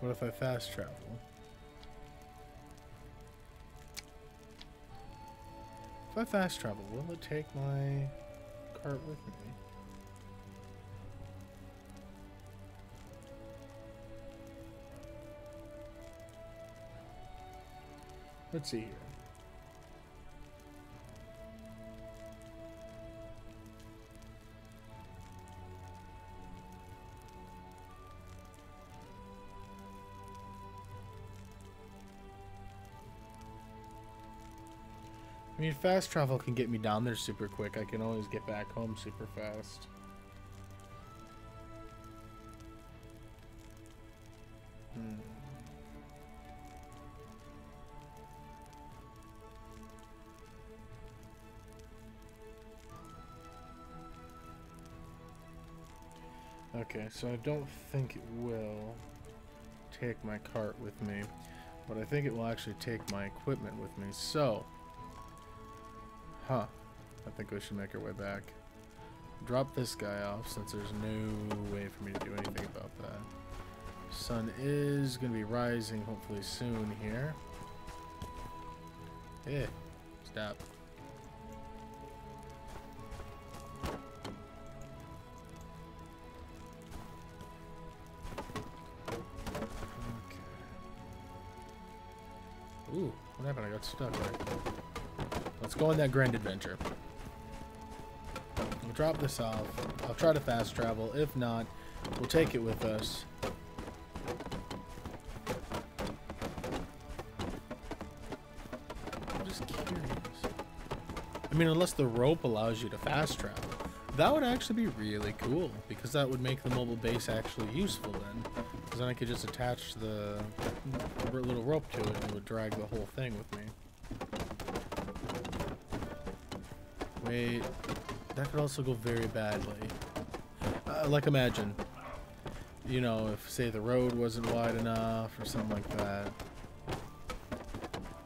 What if I fast travel? If I fast travel, will it take my cart with me? Let's see here. I mean, fast travel can get me down there super quick. I can always get back home super fast. Okay, so I don't think it will take my cart with me, but I think it will actually take my equipment with me. So, I think we should make our way back. Drop this guy off since there's no way for me to do anything about that. Sun is going to be rising hopefully soon here. Stop. Ooh, what happened? I got stuck right there. Let's go on that grand adventure. We'll drop this off. I'll try to fast travel. If not, we'll take it with us. I'm just curious. I mean, unless the rope allows you to fast travel. That would actually be really cool, because that would make the mobile base actually useful then. Because then I could just attach the little rope to it and it would drag the whole thing with me. Wait, that could also go very badly. Like imagine, you know, if say the road wasn't wide enough or something like that.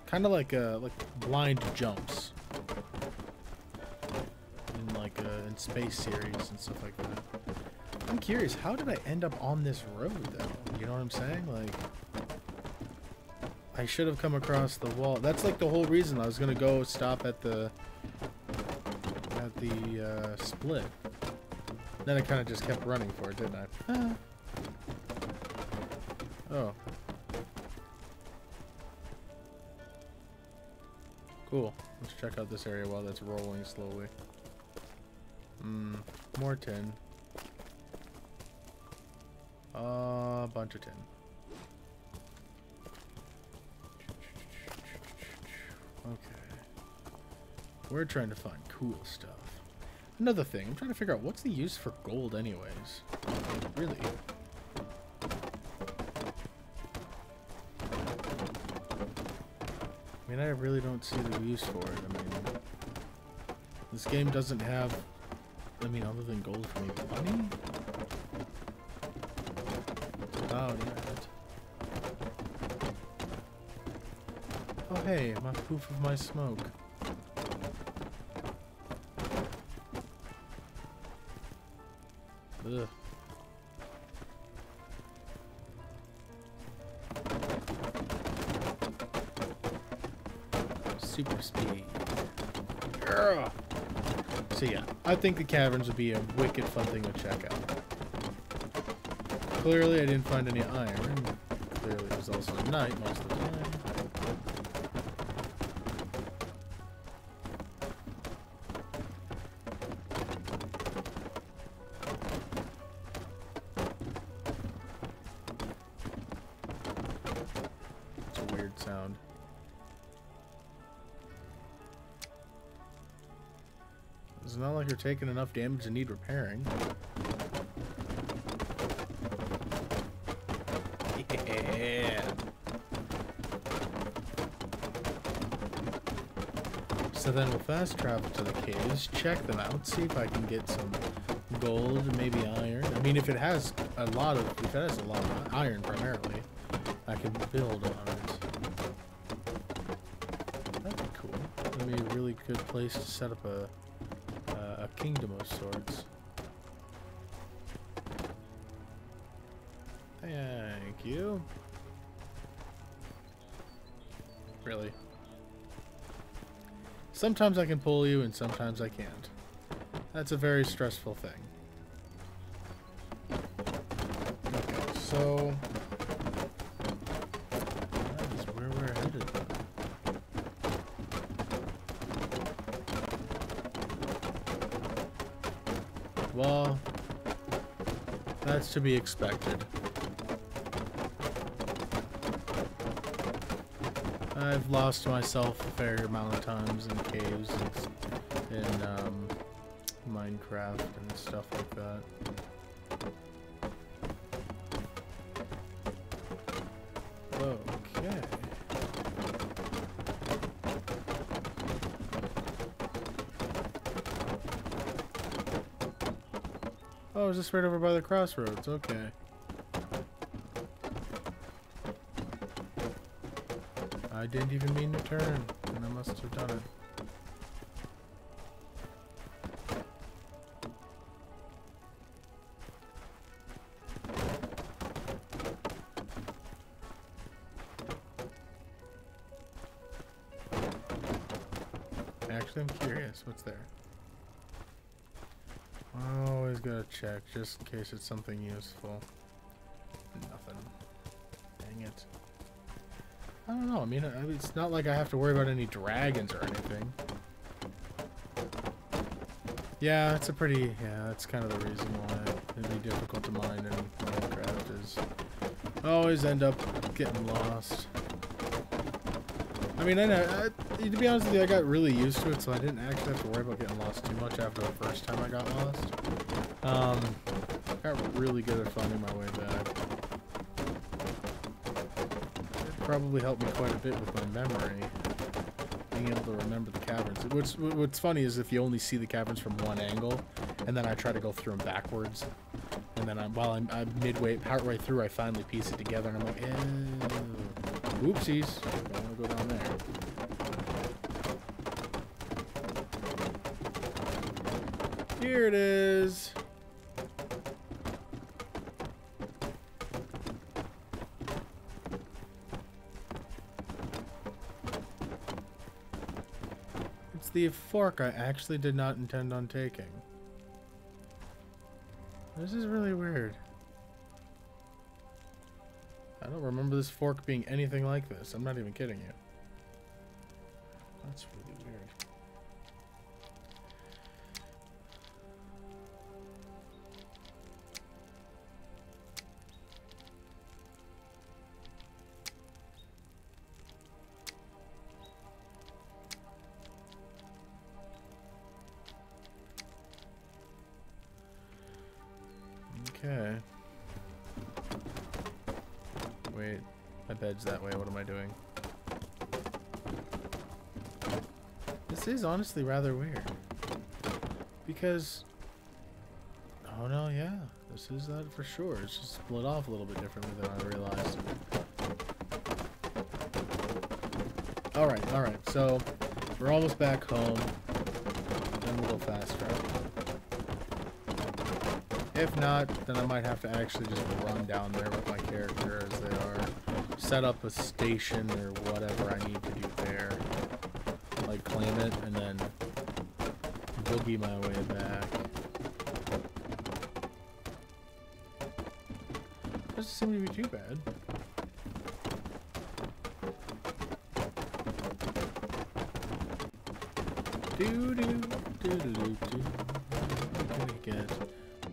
Kind of like blind jumps. In Space series and stuff like that. I'm curious, how did I end up on this road though? You know what I'm saying? Like, I should have come across the wall. That's like the whole reason I was gonna go stop at the split. Then I kind of just kept running for it, didn't I? Oh. Cool. Let's check out this area while that's rolling slowly. More tin. A bunch of tin. Okay. We're trying to find cool stuff. Another thing, I'm trying to figure out what's the use for gold anyways. Really? I mean, I really don't see the use for it. I mean, this game doesn't have, I mean, other than gold for me, money? That's about it. Oh hey, my poof of my smoke. Ugh. super speed. Ugh. So yeah, I think the caverns would be a wicked fun thing to check out. Clearly I didn't find any iron. Clearly it was also night most of the time. It's a weird sound. It's not like you're taking enough damage to need repairing. Yeah. So then we'll fast travel to the caves, check them out, see if I can get some gold, maybe iron. I mean, if it has a lot of iron primarily, I can build on it. That'd be cool. That'd be a really good place to set up a kingdom of sorts. Thank you. Really. Sometimes I can pull you and sometimes I can't. That's a very stressful thing. Okay, so that is where we're headed. Well, that's to be expected. I've lost myself a fair amount of times in caves and in Minecraft and stuff like that. Okay. Oh, is this right over by the crossroads? Okay. I didn't even mean to turn, and I must have done it. Actually, I'm curious. What's there? I always gotta check, just in case it's something useful. Nothing. Dang it. I don't know. I mean, it's not like I have to worry about any dragons or anything. Yeah, that's that's kind of the reason why it'd be difficult to mine in Minecraft is I always end up getting lost. I mean, to be honest with you, I got really used to it, so I didn't actually have to worry about getting lost too much after the first time I got lost. Got really good at finding my way back. Probably helped me quite a bit with my memory, being able to remember the caverns. What's funny is if you only see the caverns from one angle, and then I try to go through them backwards, and then while I'm partway through, I finally piece it together, and I'm like, ew, oopsies, I want to go down there. Here it is. The fork I actually did not intend on taking. This is really weird. I don't remember this fork being anything like this. I'm not even kidding you. That's really weird. Okay. Wait, my bed's that way. What am I doing? This is honestly rather weird. Because... Oh no, yeah. This is that for sure. It's just split off a little bit differently than I realized. Alright. So, we're almost back home. Then we'll go fast travel. If not, then I might have to actually just run down there with my character as they are. Set up a station or whatever I need to do there. like claim it and then boogie my way back. Doesn't seem to be too bad.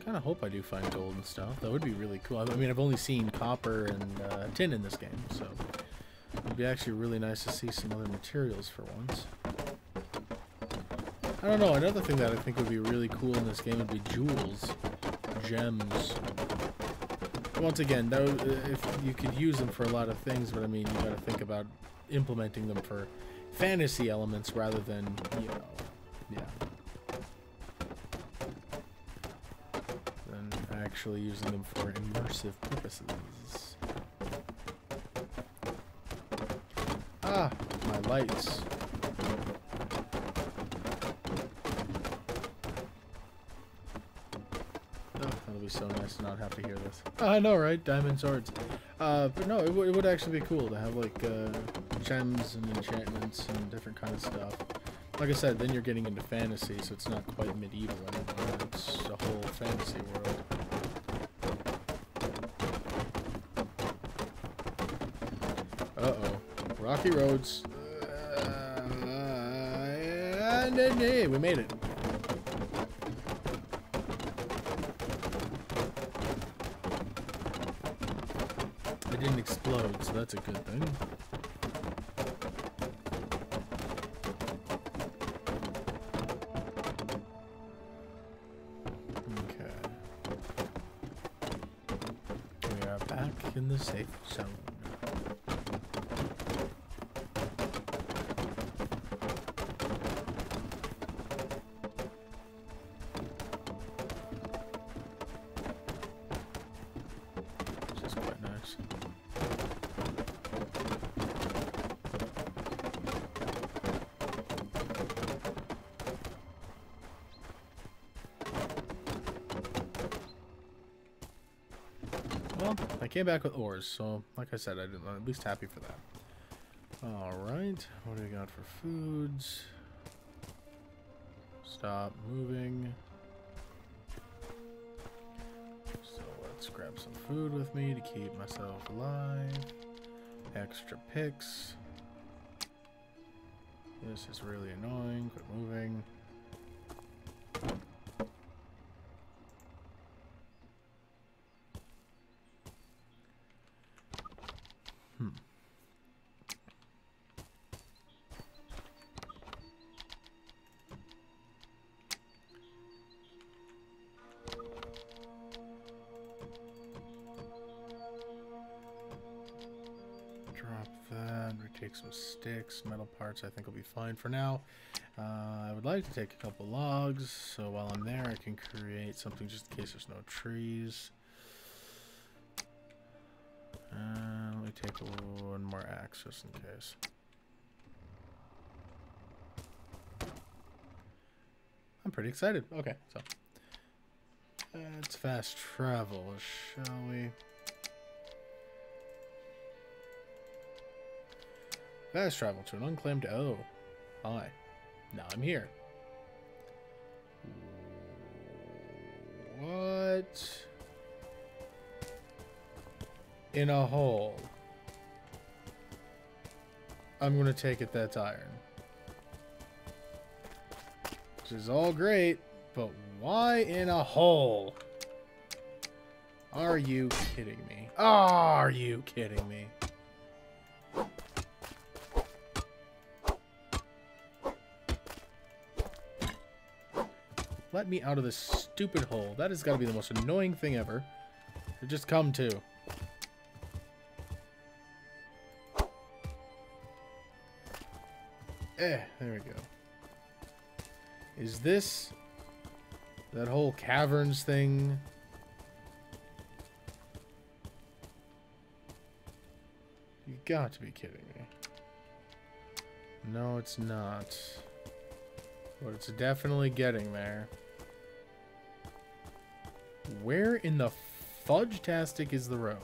Kind of hope I do find gold and stuff. That would be really cool. I mean, I've only seen copper and tin in this game, so it'd be actually really nice to see some other materials for once. I don't know. Another thing that I think would be really cool in this game would be jewels, gems. Once again, that would, if you could use them for a lot of things, but I mean, you got to think about implementing them for fantasy elements rather than, you know, yeah. Actually using them for immersive purposes. Ah, my lights. Oh, that'll be so nice to not have to hear this. I know, right? Diamond swords. But no, it would actually be cool to have like gems and enchantments and different kind of stuff. Like I said, then you're getting into fantasy, so it's not quite medieval anymore. It's a whole fantasy world. Uh-oh. Rocky roads. Hey, we made it. It didn't explode, so that's a good thing. Okay. We are back in the safe zone. Well, I came back with ores, so like I said, I'm at least happy for that. Alright, what do we got for foods? Stop moving. So let's grab some food with me to keep myself alive. Extra picks. This is really annoying. Quit moving. Take some sticks, metal parts I think will be fine for now. I would like to take a couple logs, so while I'm there I can create something just in case there's no trees. Let me take one more axe just in case. I'm pretty excited. Okay, so let's fast travel, shall we? Fast travel to an unclaimed... Oh. Hi. Now I'm here. What? In a hole. I'm gonna take it that's iron. Which is all great, but why in a hole? Are you kidding me? Are you kidding me? Let me out of this stupid hole. That has got to be the most annoying thing ever to just come to. There we go. Is this that whole caverns thing? You got to be kidding me. No, it's not. But it's definitely getting there. Where in the fudge-tastic is the road?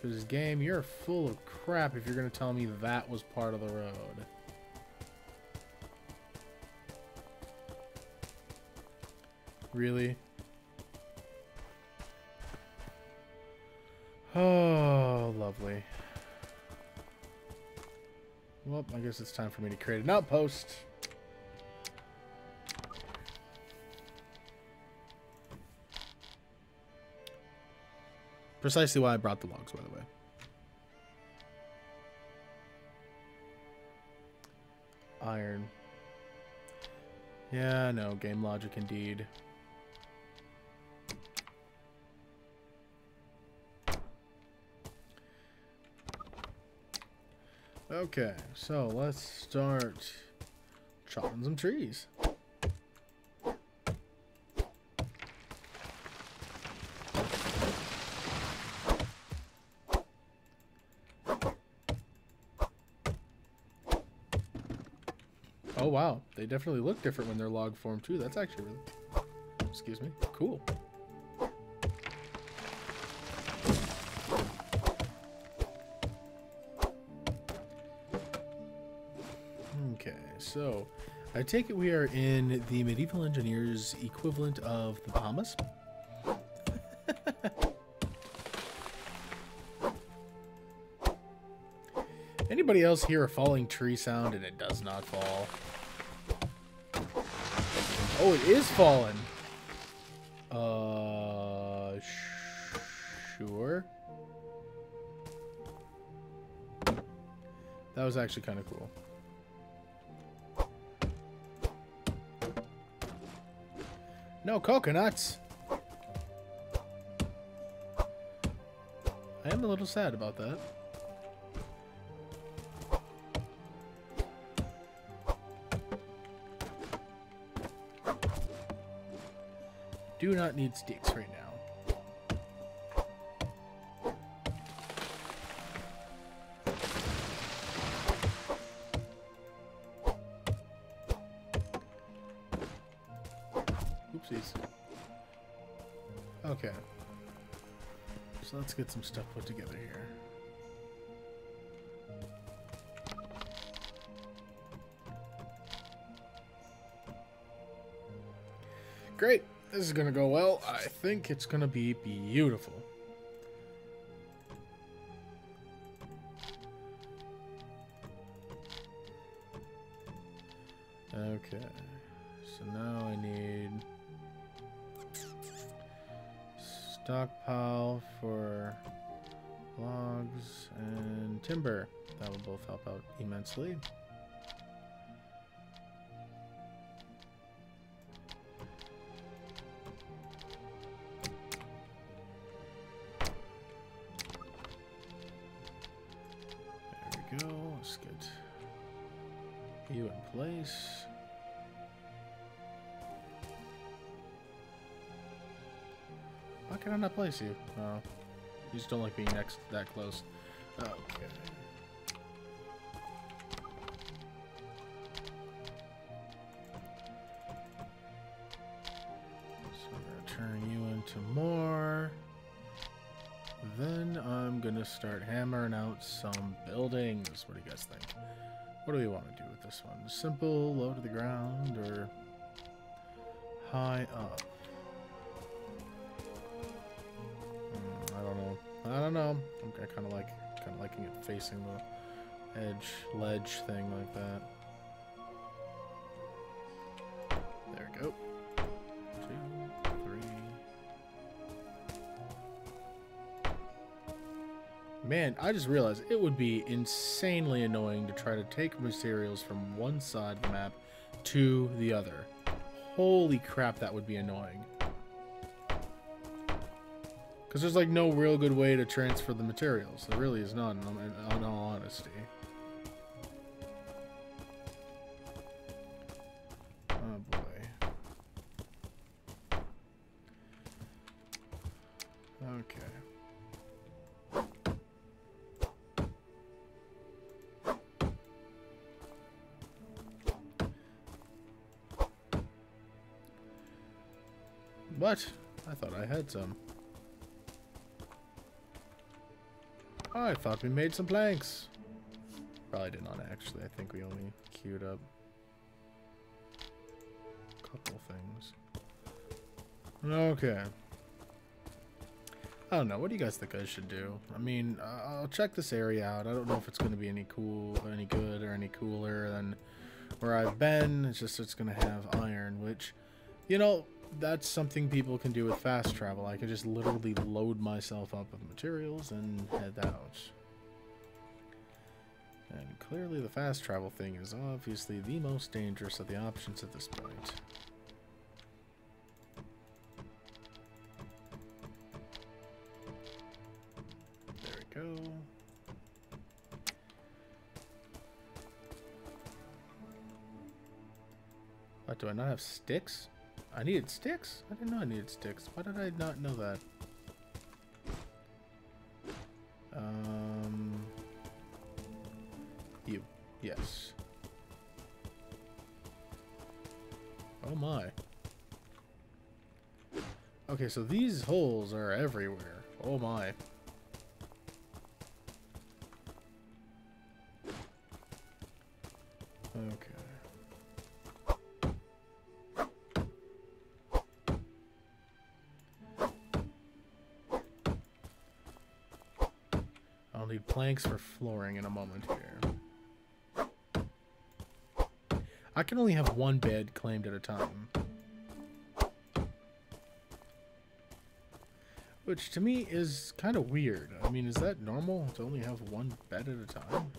Because game, you're full of crap if you're going to tell me that was part of the road. Really? Oh, lovely. Well, I guess it's time for me to create an outpost. Precisely why I brought the logs, by the way. Iron. Yeah, no, game logic indeed. Okay, so let's start chopping some trees. Oh wow, they definitely look different when they're log form too. That's actually really, excuse me, cool. Okay, so I take it we are in the medieval engineers equivalent of the Bahamas. Anybody else hear a falling tree sound and it does not fall? Oh, it is falling. Sure. That was actually kind of cool. No coconuts. I am a little sad about that. Do not need sticks right now. Oopsies. Okay. So let's get some stuff put together here. Great. This is going to go well. I think it's going to be beautiful. Okay. So now I need stockpile for logs and timber. That will both help out immensely. There we go. Let's get you in place. Why can I not place you? Oh, you just don't like being next that close. Okay. So we're gonna turn you into more. Then I'm gonna start hammering out some buildings. What do you guys think? What do we want to do with this one? Simple, low to the ground, or high up? I don't know. I'm kind of liking it facing the ledge thing like that. There we go. 2, 3. Man, I just realized it would be insanely annoying to try to take materials from one side of the map to the other. Holy crap, that would be annoying. Because there's like no real good way to transfer the materials. There really is none, in all honesty. Oh boy. Okay. But I thought I had some. Oh, I thought we made some planks. Probably did not actually. I think we only queued up a couple things. Okay. I don't know. What do you guys think I should do? I mean, I'll check this area out. I don't know if it's going to be any good, or any cooler than where I've been. It's just it's going to have iron, which, you know, that's something people can do with fast travel. I can just literally load myself up with materials and head out. And clearly the fast travel thing is obviously the most dangerous of the options at this point. There we go. What, do I not have sticks? I needed sticks? I didn't know I needed sticks. Why did I not know that? You. Yes. Oh my. Okay, so these holes are everywhere. Oh my. Okay. I'll need planks for flooring in a moment here. I can only have one bed claimed at a time. Which to me is kind of weird. I mean, is that normal to only have one bed at a time?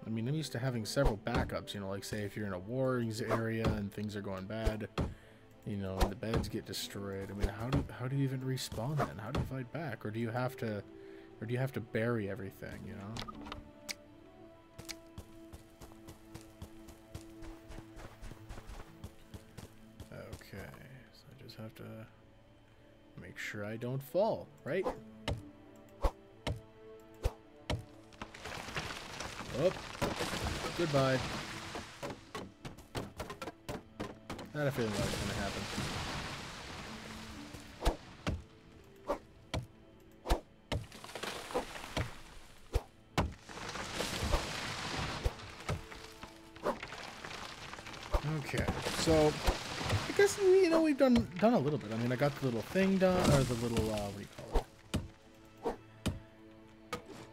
I mean, I'm used to having several backups, you know, like say if you're in a war area and things are going bad, you know, and the beds get destroyed. I mean, how do you even respawn then? How do you fight back? Or do you have to bury everything, you know? Okay, so I just have to make sure I don't fall, right? Oh, goodbye. I had a feeling that was going to happen. Okay, so I guess, you know, we've done a little bit. I mean, I got the little thing done, or the little, what do you call it?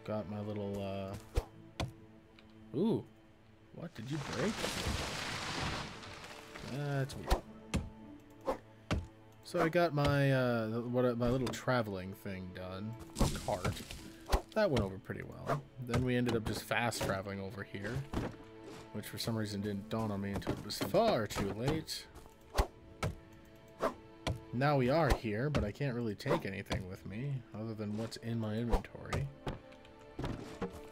Got my little, ooh, what, did you break? That's weird. So I got my, my little traveling thing done, cart. That went over pretty well. Then we ended up just fast traveling over here, which for some reason didn't dawn on me until it was far too late. Now we are here, but I can't really take anything with me other than what's in my inventory.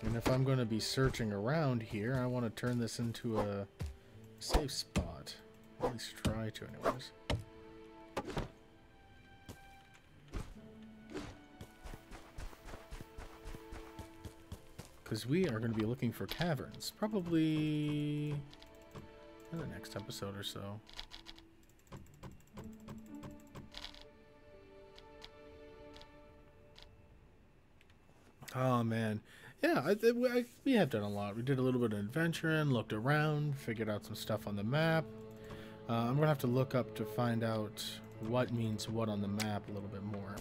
And if I'm going to be searching around here, I want to turn this into a safe spot. At least try to, anyways. Because we are going to be looking for caverns, probably in the next episode or so. Oh man, yeah, we have done a lot. We did a little bit of adventuring, looked around, figured out some stuff on the map. I'm gonna have to look up to find out what means what on the map a little bit more.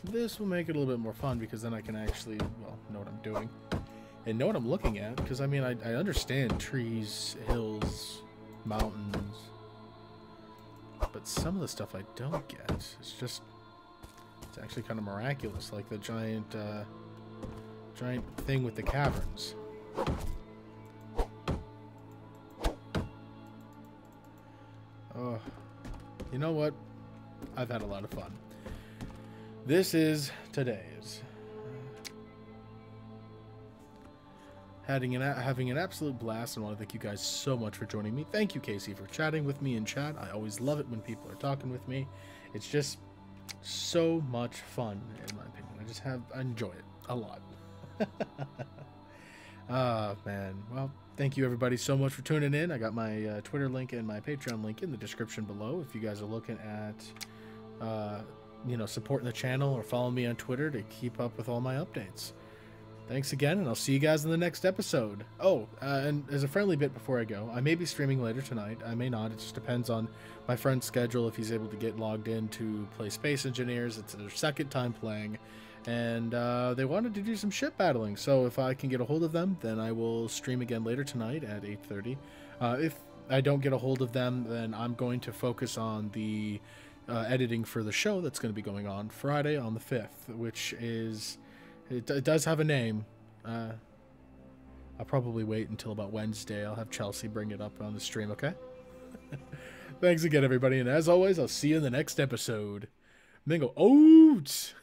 This will make it a little bit more fun because then I can actually, well, know what I'm doing and know what I'm looking at. Because I mean, I understand trees, hills, mountains, but some of the stuff I don't get. It's actually kind of miraculous, like the giant thing with the caverns. Oh, you know what? I've had a lot of fun. This is today's. Having an absolute blast, and I want to thank you guys so much for joining me. Thank you, Casey, for chatting with me in chat. I always love it when people are talking with me. It's just so much fun, in my opinion. I enjoy it a lot. Ah, man. Well, thank you everybody so much for tuning in. I got my Twitter link and my Patreon link in the description below if you guys are looking at supporting the channel or following me on Twitter to keep up with all my updates. Thanks again, and I'll see you guys in the next episode. Oh, and as a friendly bit before I go, I may be streaming later tonight. I may not. It just depends on my friend's schedule, if he's able to get logged in to play Space Engineers. It's their second time playing, and they wanted to do some ship battling. So if I can get a hold of them, then I will stream again later tonight at 8:30. If I don't get a hold of them, then I'm going to focus on the editing for the show that's going to be going on Friday on the 5th, which is... It does have a name. I'll probably wait until about Wednesday. I'll have Chelsea bring it up on the stream, okay? Thanks again, everybody. And as always, I'll see you in the next episode. And then go, oats!